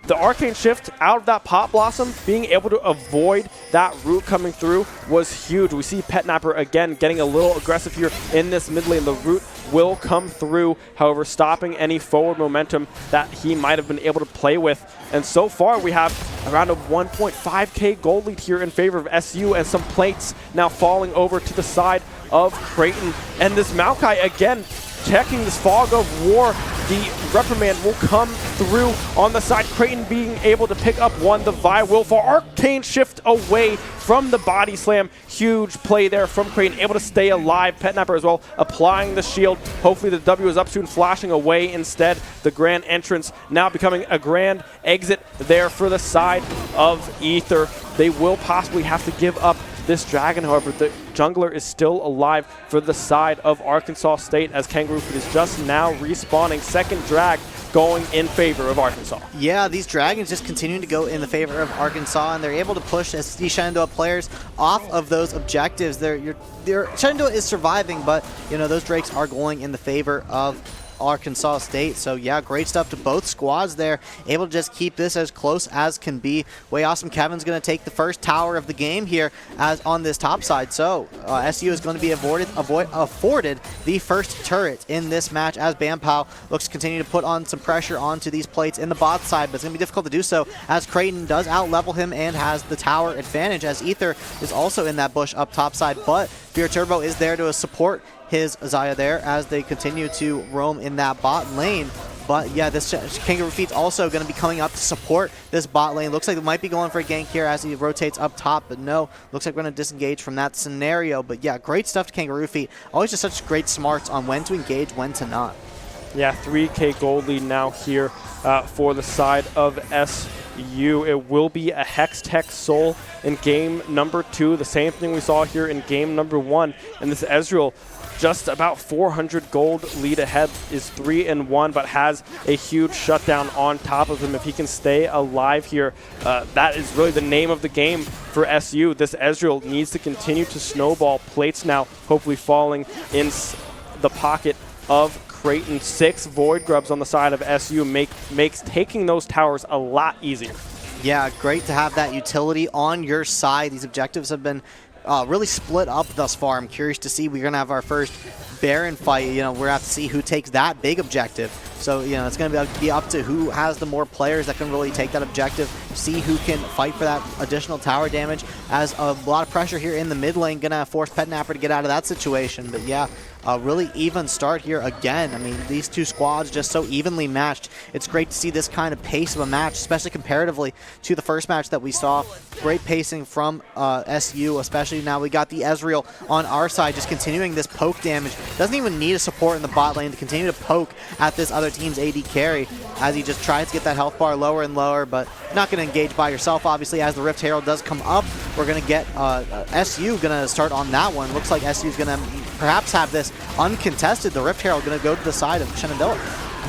the Arcane Shift out of that Pot Blossom, being able to avoid that root coming through was huge. We see Petnapper again getting a little aggressive here in this mid lane. The root will come through, however, stopping any forward momentum that he might have been able to play with. And so far, we have around a 1.5k gold lead here in favor of SU, and some plates now falling over to the side of Creighton. And this Maokai, again, checking this Fog of War. The Reprimand will come through on the side. Creighton being able to pick up one. The Vi will fall. Arcane Shift away from the Body Slam. Huge play there from Creighton. Able to stay alive. Petnapper as well, applying the shield. Hopefully the W is up soon, flashing away instead. The grand entrance now becoming a grand exit there for the side of Ether. They will possibly have to give up this dragon, however. The jungler is still alive for the side of Arkansas State, as Kangaroo Feet is just now respawning. Second drag going in favor of Arkansas. Yeah, these dragons just continuing to go in the favor of Arkansas, and they're able to push the Shenandoah players off of those objectives. Shenandoah is surviving, but you know those drakes are going in the favor of Arkansas State. So yeah, great stuff to both squads there. Able to just keep this as close as can be. Way Awesome Kevin's going to take the first tower of the game here as on this top side. So SU is going to be afforded the first turret in this match, as Bampao looks to continue to put on some pressure onto these plates in the bot side, but it's going to be difficult to do so as Creighton does out-level him and has the tower advantage, as Ether is also in that bush up top side, but Fear Turbo is there to support his Xayah there as they continue to roam in that bot lane. But yeah, this Kangaroo Feet's also going to be coming up to support this bot lane. Looks like they might be going for a gank here as he rotates up top, but no, looks like we're going to disengage from that scenario. But yeah, great stuff to Kangaroo Feet. Always just such great smarts on when to engage, when to not. Yeah, 3k gold lead now here for the side of SU. It will be a Hex Tech Soul in game number 2. The same thing we saw here in game number 1. And this Ezreal, just about 400 gold lead ahead, is 3-1, but has a huge shutdown on top of him. If he can stay alive here, that is really the name of the game for SU. This Ezreal needs to continue to snowball. Plates now hopefully falling in the pocket of Creighton. 6 Void Grubs on the side of SU makes taking those towers a lot easier. Yeah, great to have that utility on your side. These objectives have been really split up thus far. I'm curious to see. We're going to have our first Baron fight. You know, we're going to have to see who takes that big objective. So, you know, it's going to be up to who has the more players that can really take that objective, see who can fight for that additional tower damage, as a lot of pressure here in the mid lane, going to force Petnapper to get out of that situation. But yeah, a really even start here again. I mean, these two squads just so evenly matched. It's great to see this kind of pace of a match, especially comparatively to the first match that we saw. Great pacing from SU, especially now we got the Ezreal on our side, just continuing this poke damage. Doesn't even need a support in the bot lane to continue to poke at this other team's AD carry as he just tries to get that health bar lower and lower, but not going to engage by yourself, obviously. As the Rift Herald does come up, we're going to get SU going to start on that one. Looks like SU is going to perhaps have this uncontested. The Rift Herald going to go to the side of Shenandoah.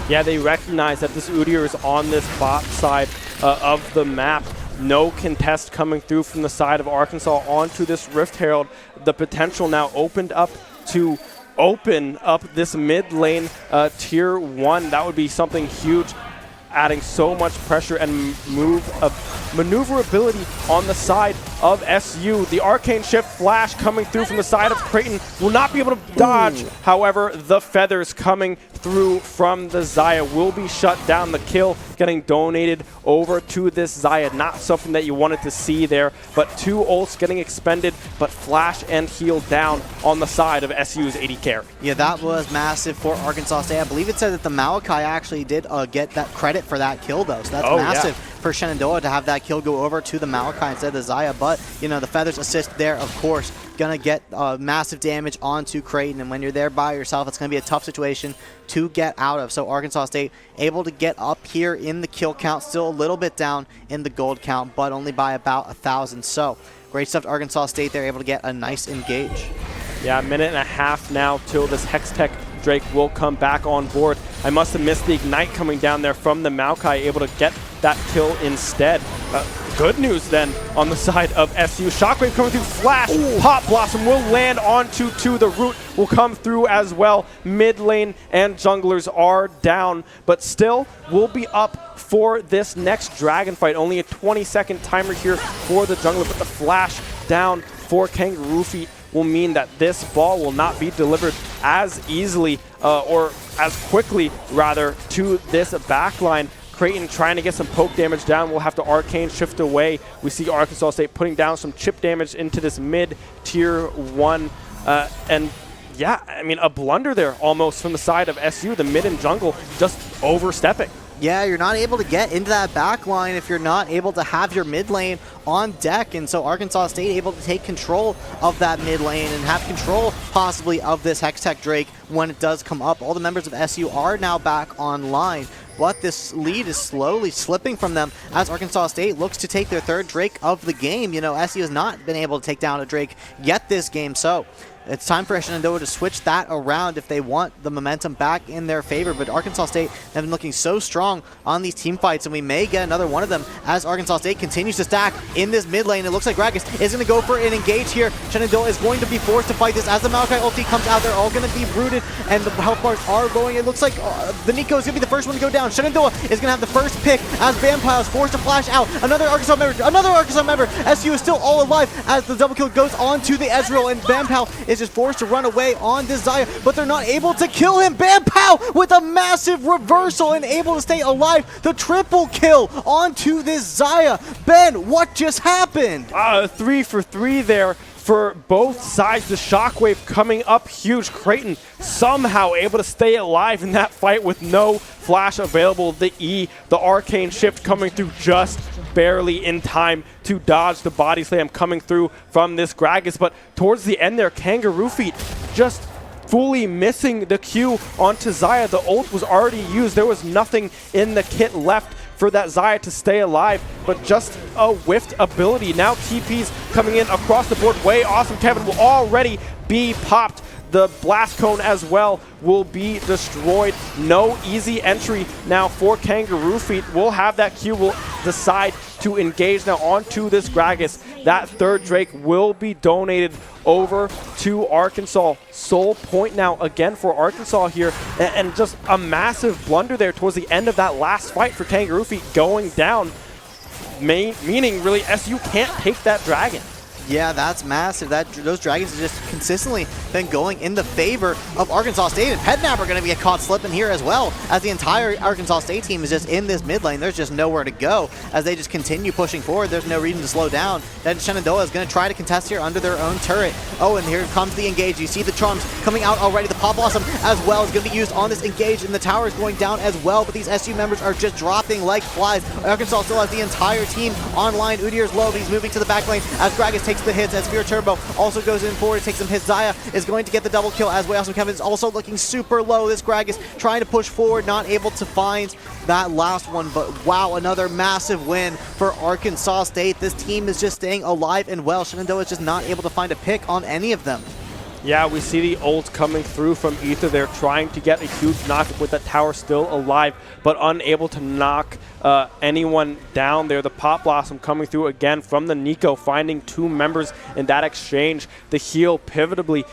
Yeah, they recognize that this Udyr is on this bot side of the map. No contest coming through from the side of Arkansas onto this Rift Herald. The potential now opened up to open up this mid lane tier 1. That would be something huge. adding so much pressure and maneuverability on the side of SU. The Arcane Shift Flash coming through from the side of Creighton will not be able to dodge. However, the feathers coming through from the Xayah will be shut down. The kill getting donated over to this Xayah. Not something that you wanted to see there, but 2 ults getting expended, but Flash and heal down on the side of SU's AD carry. Yeah, that was massive for Arkansas State. I believe it said that the Malachi actually did get that credit for that kill, though, so that's massive for Shenandoah to have that kill go over to the Malachi instead of the Xayah. But, you know, the feathers assist there, of course, gonna get massive damage onto Creighton, and when you're there by yourself, it's gonna be a tough situation to get out of. So Arkansas State able to get up here in the kill count, still a little bit down in the gold count, but only by about 1,000. So great stuff to Arkansas State. They're able to get a nice engage. Yeah, a minute and a half now till this Hextech Drake will come back on board. I must have missed the Ignite coming down there from the Maokai, able to get that kill instead. Good news then on the side of SU. Shockwave coming through, Flash, Pop Blossom will land onto 2. The Root will come through as well. Mid lane and junglers are down, but still will be up for this next Dragon fight. Only a 20-second timer here for the jungler, but the Flash down for Kangaroo Feet will mean that this ball will not be delivered as easily or as quickly, rather, to this backline. Creighton trying to get some poke damage down. We'll have to Arcane Shift away. We see Arkansas State putting down some chip damage into this mid-tier 1. And yeah, I mean, a blunder there almost from the side of SU. The mid and jungle just overstepping. Yeah, you're not able to get into that back line if you're not able to have your mid lane on deck, and so Arkansas State able to take control of that mid lane and have control possibly of this Hextech Drake when it does come up. All the members of SU are now back online, but this lead is slowly slipping from them as Arkansas State looks to take their 3rd Drake of the game. You know, SU has not been able to take down a Drake yet this game, so it's time for Shenandoah to switch that around if they want the momentum back in their favor. But Arkansas State have been looking so strong on these team fights, and we may get another one of them as Arkansas State continues to stack in this mid lane. It looks like Gragas is going to go for an engage here. Shenandoah is going to be forced to fight this as the Maokai ulti comes out. They're all going to be rooted, and the health bars are going. It looks like the Nico is going to be the first one to go down. Shenandoah is going to have the first pick as Vampire is forced to flash out. Another Arkansas member. SU is still all alive as the double kill goes on to the Ezreal, and Vampire is just forced to run away on this Xayah, but they're not able to kill him. Bam Pow with a massive reversal and able to stay alive. The triple kill onto this Xayah. Ben, what just happened? 3 for 3 there for both sides. The Shockwave coming up huge. Creighton somehow able to stay alive in that fight with no flash available. The E, the Arcane Shift coming through just barely in time to dodge the body slam coming through from this Gragas. But towards the end there, Kangaroo Feet just fully missing the Q onto Xayah. The ult was already used. There was nothing in the kit left for that Xayah to stay alive, but just a whiffed ability. Now TP's coming in across the board. Way awesome. Kevin will already be popped. The blast cone as well will be destroyed. No easy entry now for Kangaroo Feet. We'll have that Q. Will decide to engage now onto this Gragas. That 3rd Drake will be donated over to Arkansas. Sole point now again for Arkansas here, and just a massive blunder there towards the end of that last fight for Kangaroo Feet going down, meaning really SU can't take that dragon. Yeah, that's massive. Those dragons have just consistently been going in the favor of Arkansas State, and Pednap are going to be caught slipping here as well, as the entire Arkansas State team is just in this mid lane. There's just nowhere to go as they just continue pushing forward. There's no reason to slow down. Then Shenandoah is going to try to contest here under their own turret. Oh, and here comes the engage. You see the charms coming out already. The Pop Blossom as well is going to be used on this engage, and the tower is going down as well, but these SU members are just dropping like flies. Arkansas still has the entire team online. Udyr's low, but he's moving to the back lane as Gragas takes the hits, as Fear Turbo also goes in forward, takes some hits. Xayah is going to get the double kill as well. So Kevin is also looking super low. This Gragas trying to push forward, not able to find that last one, but wow, another massive win for Arkansas State. This team is just staying alive and well. Shenandoah is just not able to find a pick on any of them. Yeah, we see the ult coming through from Ether. They're trying to get a huge knock with that tower still alive, but unable to knock anyone down there. The Pop Blossom coming through again from the Nico, finding 2 members in that exchange. The heal pivotably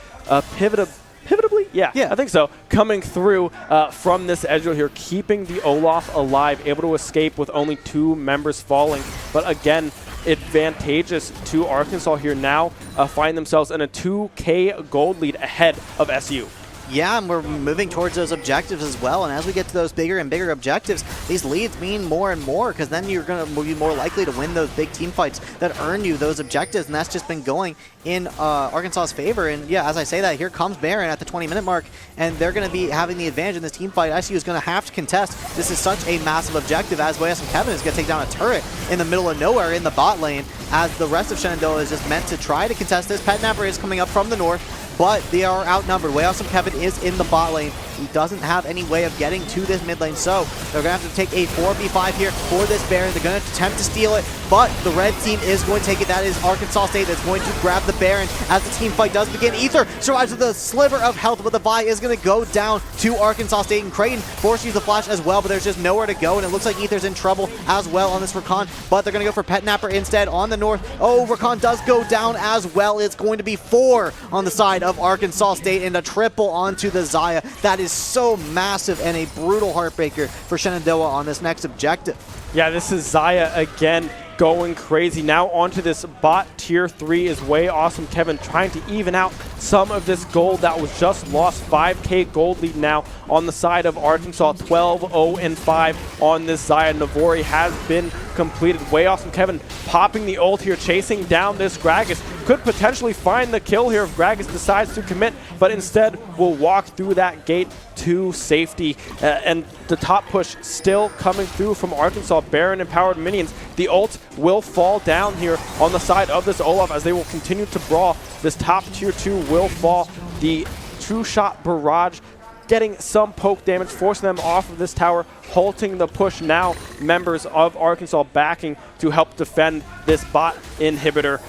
Inevitably? Yeah, Yeah. I think so. Coming through from this edge here, keeping the Olaf alive, able to escape with only 2 members falling. But again, advantageous to Arkansas here now, find themselves in a 2K gold lead ahead of SU. Yeah, and we're moving towards those objectives as well. And as we get to those bigger and bigger objectives, these leads mean more and more, because then you're going to be more likely to win those big team fights that earn you those objectives. And that's just been going in Arkansas's favor. And yeah, as I say that, here comes Baron at the 20-minute mark, and they're going to be having the advantage in this team fight. SU is going to have to contest. This is such a massive objective, as Wes and Kevin is going to take down a turret in the middle of nowhere in the bot lane, as the rest of Shenandoah is just meant to try to contest this. Petnapper is coming up from the north, but they are outnumbered. Way Awesome Kevin is in the bot lane. He doesn't have any way of getting to this mid lane, so they're going to have to take a 4v5 here for this Baron. They're going to attempt to steal it, but the red team is going to take it. That is Arkansas State that's going to grab the Baron as the team fight does begin. Ether survives with a sliver of health, but the Vi is going to go down to Arkansas State, and Creighton forced to use the flash as well, but there's just nowhere to go, and it looks like Ether's in trouble as well on this Rakan, but they're going to go for Petnapper instead on the north. Oh, Rakan does go down as well. It's going to be 4 on the side of Arkansas State, and a triple onto the Xayah. That is so massive and a brutal heartbreaker for Shenandoah on this next objective. Yeah, this is Xayah again going crazy. Now onto this bot tier 3 is Way Awesome Kevin trying to even out some of this gold that was just lost. 5K gold lead now on the side of Arkansas. 12-0-5 on this Xayah. Navori has been completed. Way Awesome Kevin popping the ult here, chasing down this Gragas. Could potentially find the kill here if Gragas decides to commit, but instead will walk through that gate to safety. And the top push still coming through from Arkansas. Baron empowered minions. The ult will fall down here on the side of this Olaf as they will continue to brawl. This top tier 2 will fall. The true shot barrage getting some poke damage, forcing them off of this tower, halting the push. Now members of Arkansas backing to help defend this bot inhibitor.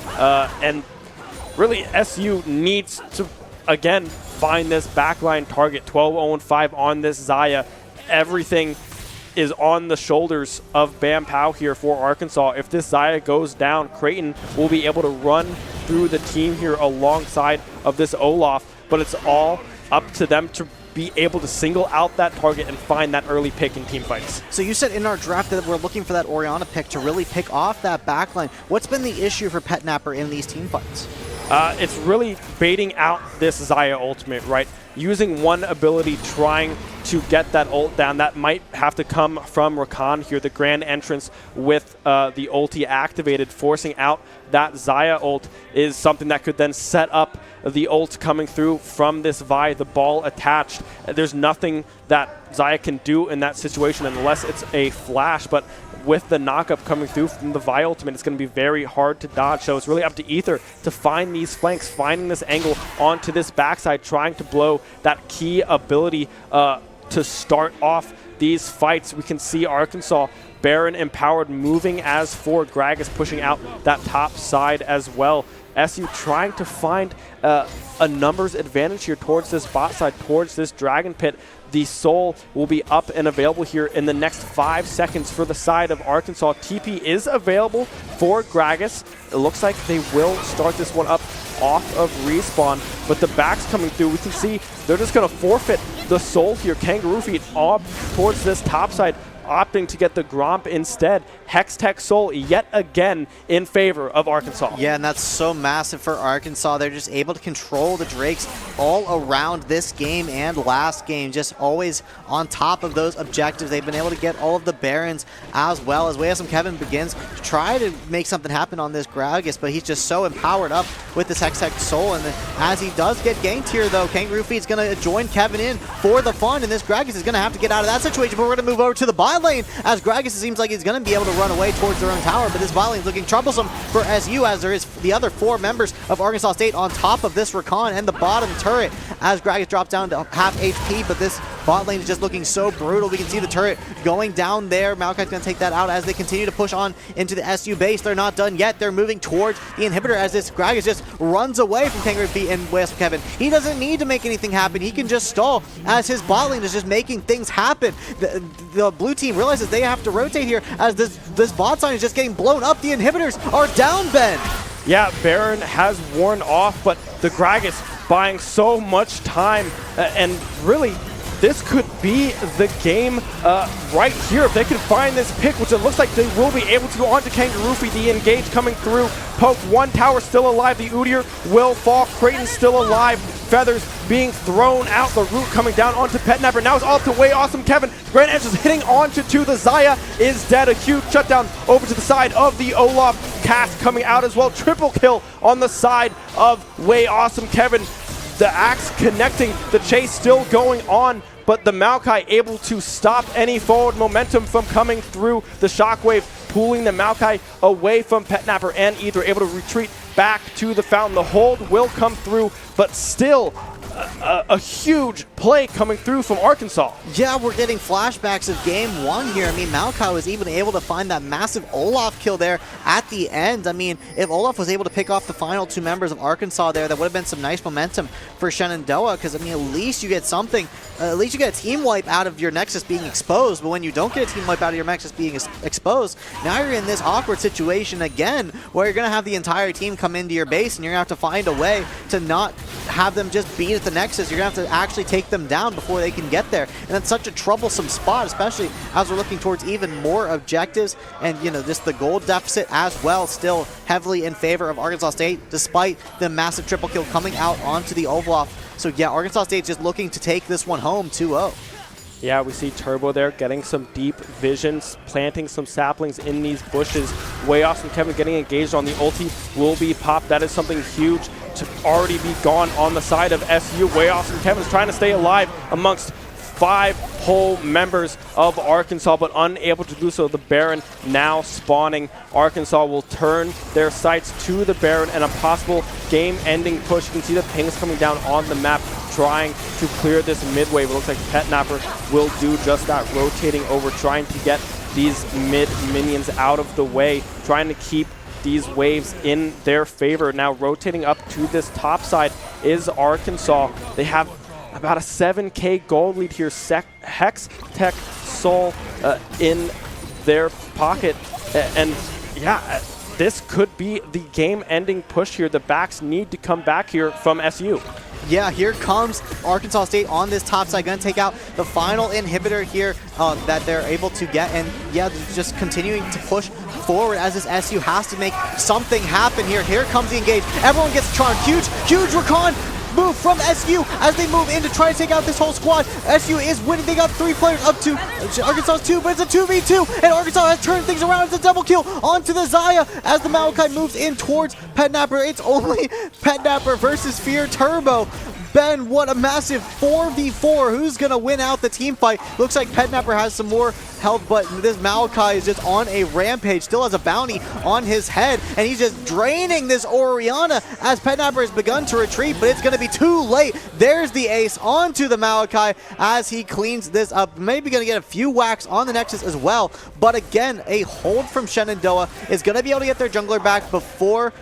And really SU needs to, again, find this backline target. 12-0-5 on this Xayah. Everything is on the shoulders of Bam Pow here for Arkansas. If this Xayah goes down, Creighton will be able to run through the team here alongside of this Olaf, but it's all up to them to be able to single out that target and find that early pick in team fights. So you said in our draft that we're looking for that Orianna pick to really pick off that backline. What's been the issue for Petnapper in these team fights? It's really baiting out this Xayah ultimate, right? Using one ability, trying to get that ult down. That might have to come from Rakan here. The grand entrance with the ulti activated, forcing out that Xayah ult is something that could then set up the ult coming through from this Vi, the ball attached. There's nothing that Xayah can do in that situation unless it's a flash, but with the knockup coming through from the Vi ultimate, it's going to be very hard to dodge. So it's really up to Ether to find these flanks, finding this angle onto this backside, trying to blow that key ability to start off these fights. We can see Arkansas, Baron empowered, moving as for Gragas, pushing out that top side as well. SU trying to find a numbers advantage here towards this bot side, towards this Dragon Pit. The Soul will be up and available here in the next 5 seconds for the side of Arkansas. TP is available for Gragas. It looks like they will start this one up off of respawn, but the backs coming through, we can see they're just going to forfeit the Soul here. Kangaroo Feet up towards this top side, opting to get the Gromp instead. Hextech Soul yet again in favor of Arkansas. Yeah, and that's so massive for Arkansas. They're just able to control the Drakes all around this game and last game, just always on top of those objectives. They've been able to get all of the Barons as well as Way Awesome Kevin begins to try to make something happen on this Gragas, but he's just so empowered up with this Hextech Soul. And then as he does get ganked here, though, Kangaroo Feet's going to join Kevin in for the fun, and this Gragas is going to have to get out of that situation. But we're going to move over to the bot lane as Gragas seems like he's going to be able to run away towards their own tower, but this bot lane is looking troublesome for SU as there is the other 4 members of Arkansas State on top of this Rakan and the bottom turret as Gragas drops down to half HP, but this bot lane is just looking so brutal. We can see the turret going down there. Maokai's going to take that out as they continue to push on into the SU base. They're not done yet. They're moving towards the inhibitor as this Gragas just runs away from Kangaroo Feet and Way Awesome Kevin. He doesn't need to make anything happen. He can just stall as his bot lane is just making things happen. The blue team realizes they have to rotate here as this bot side is just getting blown up. The inhibitors are down, Ben. Yeah, Baron has worn off, but the Gragas buying so much time, and really, this could be the game right here. If they can find this pick, which it looks like they will be able to go on to Kangaroofi. The engage coming through. Poke, one tower still alive. The Udyr will fall. Creighton still alive. Feathers being thrown out. The root coming down onto Petnapper. Now it's all up to Way Awesome Kevin. Grand Edge is hitting onto the Zaya is dead. A huge shutdown over to the side of the Olaf. Cast coming out as well. Triple kill on the side of Way Awesome Kevin. The axe connecting, the chase still going on, but the Maokai able to stop any forward momentum from coming through. The shockwave pulling the Maokai away from Petnapper and Ether, able to retreat back to the fountain. The hold will come through, but still a huge play coming through from Arkansas. Yeah, we're getting flashbacks of game 1 here. I mean, Maokai was even able to find that massive Olaf kill there at the end. I mean, if Olaf was able to pick off the final 2 members of Arkansas there, that would have been some nice momentum for Shenandoah, because, I mean, at least you get something. At least you get a team wipe out of your Nexus being exposed, but when you don't get a team wipe out of your Nexus being exposed, now you're in this awkward situation again, where you're going to have the entire team come into your base, and you're going to have to find a way to not have them just beat at the Nexus. You're going to have to actually take them down before they can get there. And that's such a troublesome spot, especially as we're looking towards even more objectives. And, you know, just the gold deficit as well, still heavily in favor of Arkansas State, despite the massive triple kill coming out onto the Olaf. So, yeah, Arkansas State's just looking to take this one home 2-0. Yeah, we see Turbo there getting some deep visions, planting some saplings in these bushes. Way Awesome Kevin getting engaged on the ulti will be popped. That is something huge to already be gone on the side of SU. Way Awesome Kevin's trying to stay alive amongst 5 whole members of Arkansas, but unable to do so. The Baron now spawning. Arkansas will turn their sights to the Baron and a possible game-ending push. You can see the pings coming down on the map, trying to clear this mid wave. It looks like Petnapper will do just that, rotating over, trying to get these mid minions out of the way, trying to keep these waves in their favor. Now rotating up to this top side is Arkansas. They have about a 7K gold lead here. Hex, Tech, Soul in their pocket. And yeah, this could be the game-ending push here. The backs need to come back here from SU. Yeah, here comes Arkansas State on this top side, going to take out the final inhibitor here that they're able to get. And yeah, just continuing to push forward as this SU has to make something happen here. Here comes the engage. Everyone gets charmed. Huge recon move from SU as they move in to try to take out this whole squad. SU is winning. They got 3 players up to Arkansas's 2, but it's a 2v2, and Arkansas has turned things around. It's a double kill onto the Zaya as the Maokai moves in towards Petnapper. It's only Petnapper versus Fear Turbo. Ben, what a massive 4v4. Who's going to win out the team fight? Looks like Petnapper has some more health, but this Maokai is just on a rampage. Still has a bounty on his head, and he's just draining this Orianna as Petnapper has begun to retreat, but it's going to be too late. There's the ace onto the Maokai as he cleans this up. Maybe going to get a few whacks on the Nexus as well, but again, a hold from Shenandoah is going to be able to get their jungler back before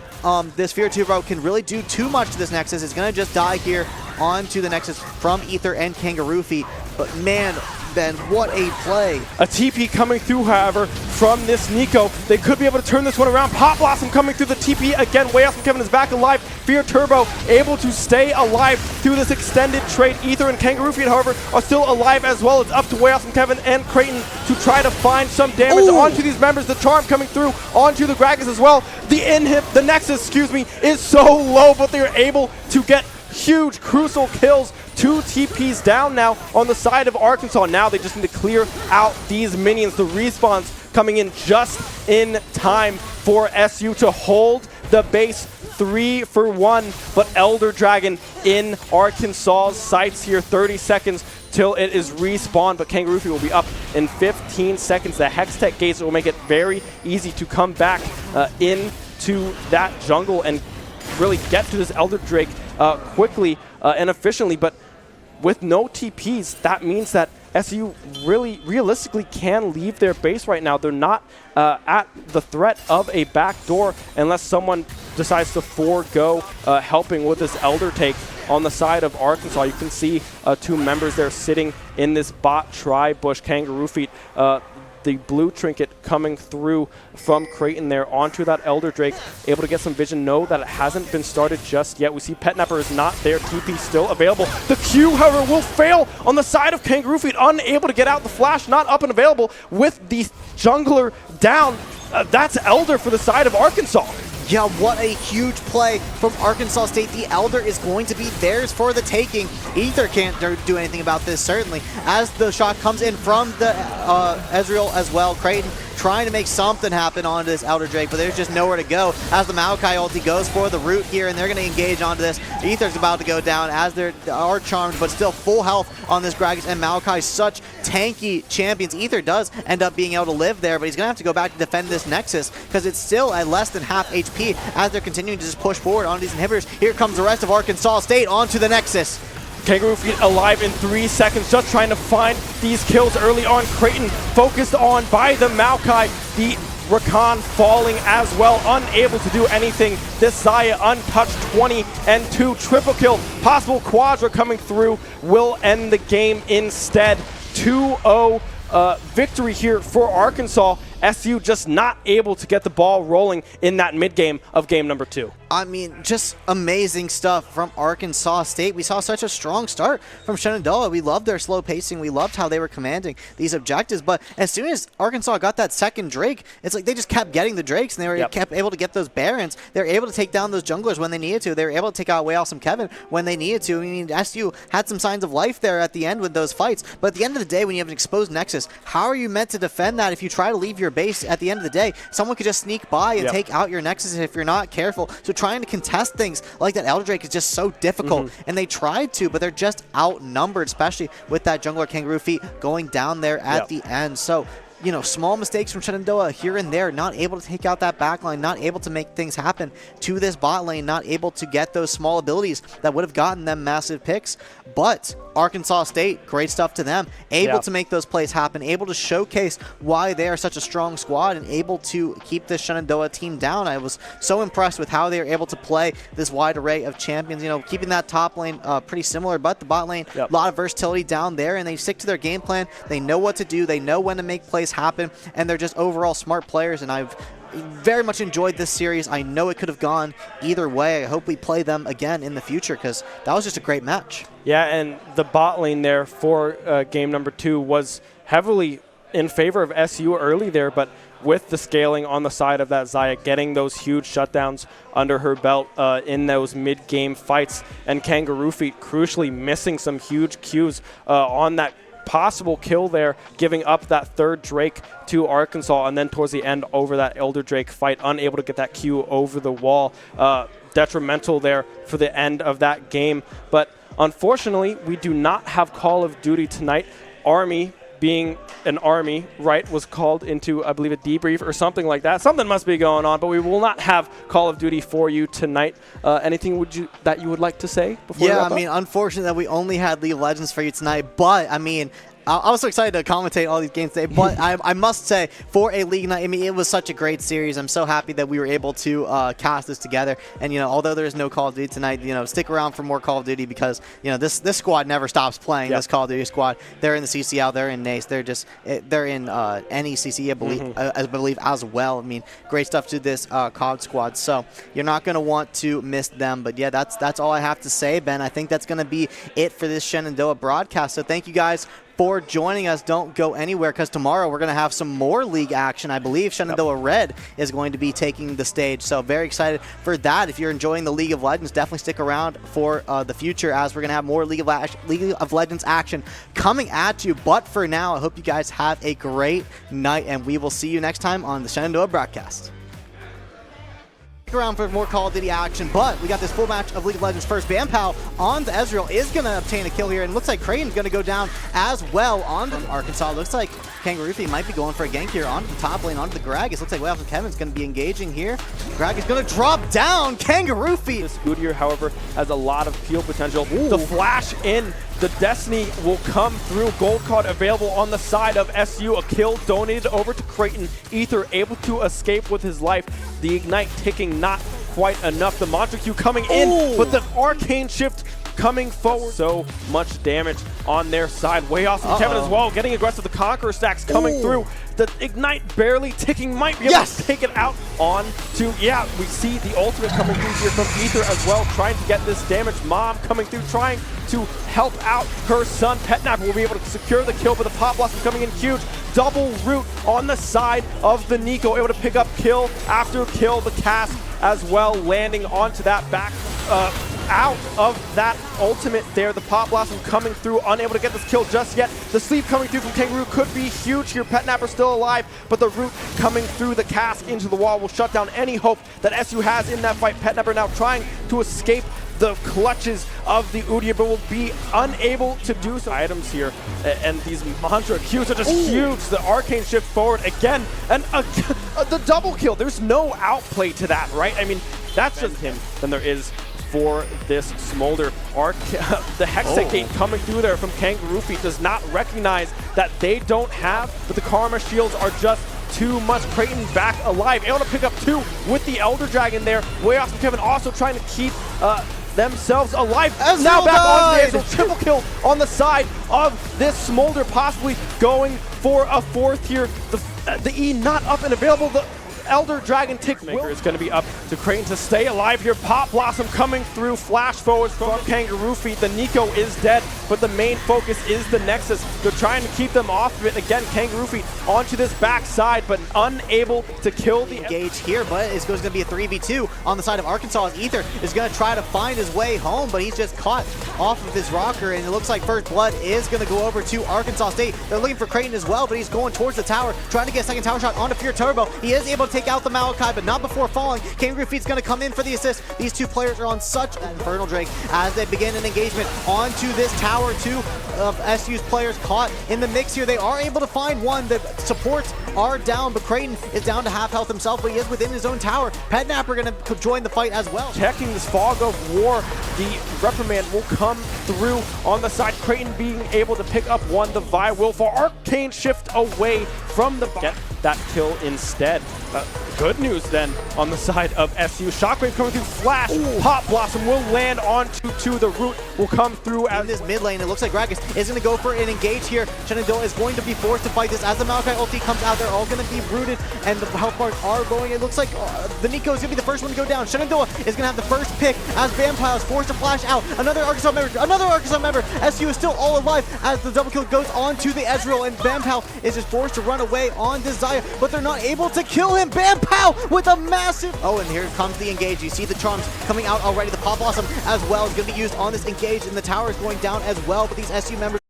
this Fear Turbo can really do too much to this Nexus. It's going to just die here onto the Nexus from Ether and Kangaroofi. But man, Ben, what a play. A TP coming through, however, from this Nico. They could be able to turn this one around. Pop Blossom coming through the TP again. Way Awesome Kevin is back alive. Fear Turbo able to stay alive through this extended trade. Ether and Kangaroofi, however, are still alive as well. It's up to Way Awesome Kevin and Creighton to try to find some damage onto these members. The Charm coming through onto the Gragas as well. The Nexus, excuse me, is so low, but they're able to get huge crucial kills. 2 TPs down now on the side of Arkansas. Now they just need to clear out these minions. The respawns coming in just in time for SU to hold the base 3 for 1. But Elder Dragon in Arkansas's sights here. 30 seconds till it is respawned, but Kangaroofi will be up in 15 seconds. The Hextech gates will make it very easy to come back into that jungle and really get to this Elder Drake quickly and efficiently. But with no TPs, that means that SU really realistically can leave their base right now. They're not at the threat of a backdoor unless someone decides to forego helping with this Elder take on the side of Arkansas. You can see 2 members there sitting in this bot tri bush. Kangaroo Feet the blue trinket coming through from Creighton there onto that Elder Drake, able to get some vision, know that it hasn't been started just yet. We see Petnapper is not there, TP still available. The Q, however, will fail on the side of Kangaroo Feet, unable to get out. The flash not up and available with the jungler down. That's Elder for the side of Arkansas. Yeah, what a huge play from Arkansas State. The Elder is going to be theirs for the taking. Ether can't do anything about this, certainly. As the shot comes in from the Ezreal as well, Creighton trying to make something happen onto this Elder Drake, but there's just nowhere to go. As the Maokai ulti goes for the root here, and they're going to engage onto this. Ether's about to go down as they are charmed, but still full health on this Gragas, and Maokai such tanky champions. Ether does end up being able to live there, but he's going to have to go back to defend this Nexus because it's still at less than half HP as they're continuing to just push forward on these inhibitors. Here comes the rest of Arkansas State onto the Nexus. Kangaroo Feet alive in 3 seconds, just trying to find these kills early on. Creighton focused on by the Maokai. The Rakan falling as well, unable to do anything. This Xayah untouched, 20-2, triple kill. Possible quadra coming through will end the game instead. 2-0 victory here for Arkansas. SU just not able to get the ball rolling in that mid-game of game number 2. I mean, just amazing stuff from Arkansas State. We saw such a strong start from Shenandoah. We loved their slow pacing. We loved how they were commanding these objectives. But as soon as Arkansas got that second Drake, it's like they just kept getting the Drakes, and they were kept able to get those Barons. They were able to take down those junglers when they needed to. They were able to take away awesome Kevin when they needed to. I mean, SU had some signs of life there at the end with those fights. But at the end of the day, when you have an exposed Nexus, how are you meant to defend that if you try to leave your base? At the end of the day, someone could just sneak by and take out your Nexus if you're not careful. So trying to contest things like that Elder Drake is just so difficult, and they tried to, but they're just outnumbered, especially with that jungler Kangaroo Feet going down there at the end. So, you know, small mistakes from Shenandoah here and there, not able to take out that backline, not able to make things happen to this bot lane, not able to get those small abilities that would have gotten them massive picks. But Arkansas State, great stuff to them, able to make those plays happen, able to showcase why they are such a strong squad and able to keep this Shenandoah team down. I was so impressed with how they were able to play this wide array of champions, you know, keeping that top lane pretty similar, but the bot lane, a lot of versatility down there, and they stick to their game plan. They know what to do. They know when to make plays happen, and they're just overall smart players, and I've very much enjoyed this series. I know it could have gone either way. I hope we play them again in the future because that was just a great match. Yeah, and the bot lane there for game number 2 was heavily in favor of SU early there, but with the scaling on the side of that Xayah, getting those huge shutdowns under her belt in those mid-game fights, and Kangaroo Feet crucially missing some huge Qs on that possible kill there, giving up that third Drake to Arkansas, and then towards the end over that Elder Drake fight, unable to get that Q over the wall. Detrimental there for the end of that game. But unfortunately, we do not have Call of Duty tonight. Army, being an Army, right, was called into, I believe, a debrief or something like that. Something must be going on, but we will not have Call of Duty for you tonight. Anything that you would like to say before we wrap up? I mean, unfortunate that we only had League of Legends for you tonight, but, I mean, I was so excited to commentate all these games today, but I must say, for a league night, I mean, it was such a great series. I'm so happy that we were able to cast this together. And, you know, although there is no Call of Duty tonight, you know, stick around for more Call of Duty because, you know, this squad never stops playing. This Call of Duty squad. They're in the CCL, they're in NACE, they're in NECC, I believe, as well. I mean, great stuff to this COD squad. So you're not going to want to miss them. But yeah, that's all I have to say, Ben. I think that's going to be it for this Shenandoah broadcast. So thank you guys for joining us. Don't go anywhere because tomorrow we're going to have some more league action. I believe Shenandoah Red is going to be taking the stage. So very excited for that. If you're enjoying the League of Legends, definitely stick around for the future as we're going to have more League of Legends action coming at you. But for now, I hope you guys have a great night, and we will see you next time on the Shenandoah broadcast. Stick around for more Call of Duty action, but we got this full match of League of Legends first. Bampao on to Ezreal is going to obtain a kill here, and looks like Creighton's going to go down as well on to Arkansas. Looks like Kangaroo Feet might be going for a gank here onto the top lane, onto the Gragas. Looks like Way Off and Kevin's going to be engaging here. Gragas going to drop down Kangaroo Feet. This Goodyear, however, has a lot of peel potential. The flash in. The Destiny will come through. Gold card available on the side of SU. A kill donated over to Creighton. Ether able to escape with his life. The Ignite ticking not quite enough. The Mantra Q coming in, but the Arcane Shift coming forward. So much damage on their side. Way off from Kevin as well, getting aggressive. The Conqueror stacks coming through. The Ignite barely ticking, might be able to take it out on to, we see the ultimate coming through here from Ether as well, trying to get this damage. Mom coming through, trying to help out her son. Petnapper will be able to secure the kill, but the Pop Blossom coming in huge. Double root on the side of the Nico, able to pick up kill after kill. The cast as well, landing onto that back out of that ultimate there. The Pop Blossom coming through, unable to get this kill just yet. The sleep coming through from Kangaroo could be huge here. Petnapper still alive, but the root coming through the cask into the wall will shut down any hope that SU has in that fight. Petnapper now trying to escape the clutches of the Udyr, but will be unable to do so. Items here, and these Mantra Qs are just huge. The Arcane shift forward again, and the double kill. There's no outplay to that, right? I mean, that's just him than there is for this Smolder. The Hexagate coming through there from Kangaroo Feet does not recognize that they don't have, but the Karma shields are just too much. Creighton back alive, able to pick up 2 with the Elder Dragon there. Way off from Kevin, also trying to keep themselves alive. Now back on the Ezreal, triple kill on the side of this Smolder, possibly going for a 4th here. The E not up and available. The Elder Dragon tick is going to be up to Creighton to stay alive here. Pop Blossom coming through, flash forwards from Kangaroo Feet. The Nico is dead, but the main focus is the Nexus. They're trying to keep them off of it. Again, Kangaroo Feet onto this backside, but unable to kill the engage here, but it's going to be a 3v2 on the side of Arkansas as Ether is going to try to find his way home, but he's just caught off of his rocker, and it looks like First Blood is going to go over to Arkansas State. They're looking for Creighton as well, but he's going towards the tower, trying to get a second tower shot onto Fear Turbo. He is able to take out the Maokai, but not before falling. Kangaroo Feet's going to come in for the assist. These two players are on such an Infernal Drake as they begin an engagement onto this tower. 2 of SU's players caught in the mix here. They are able to find one. The supports are down, but Creighton is down to half health himself, but he is within his own tower. Petnapper going to join the fight as well. Checking this Fog of War, the Reprimand will come through on the side. Creighton being able to pick up 1. The Vi will for Arcane shift away from the get that kill instead. Good news then on the side of SU. Shockwave coming through, flash. Pop Blossom will land onto 2. The root will come through as in this mid lane. It looks like Gragas is going to go for an engage here. Shenandoah is going to be forced to fight this as the Maokai ulti comes out. They're all going to be rooted, and the health bars are going. It looks like the Nico is going to be the first one to go down. Shenandoah is going to have the first pick as Vampire is forced to flash out. Another Arkansas member. SU is still all alive as the double kill goes on to the Ezreal, and Vampire is just forced to run away on this Xayah, but they're not able to kill him. Vampire with a massive... Oh, and here comes the engage. You see the charms coming out already. The Pop Blossom as well is going to be used on this engage, and the tower is going down as well, but these SU members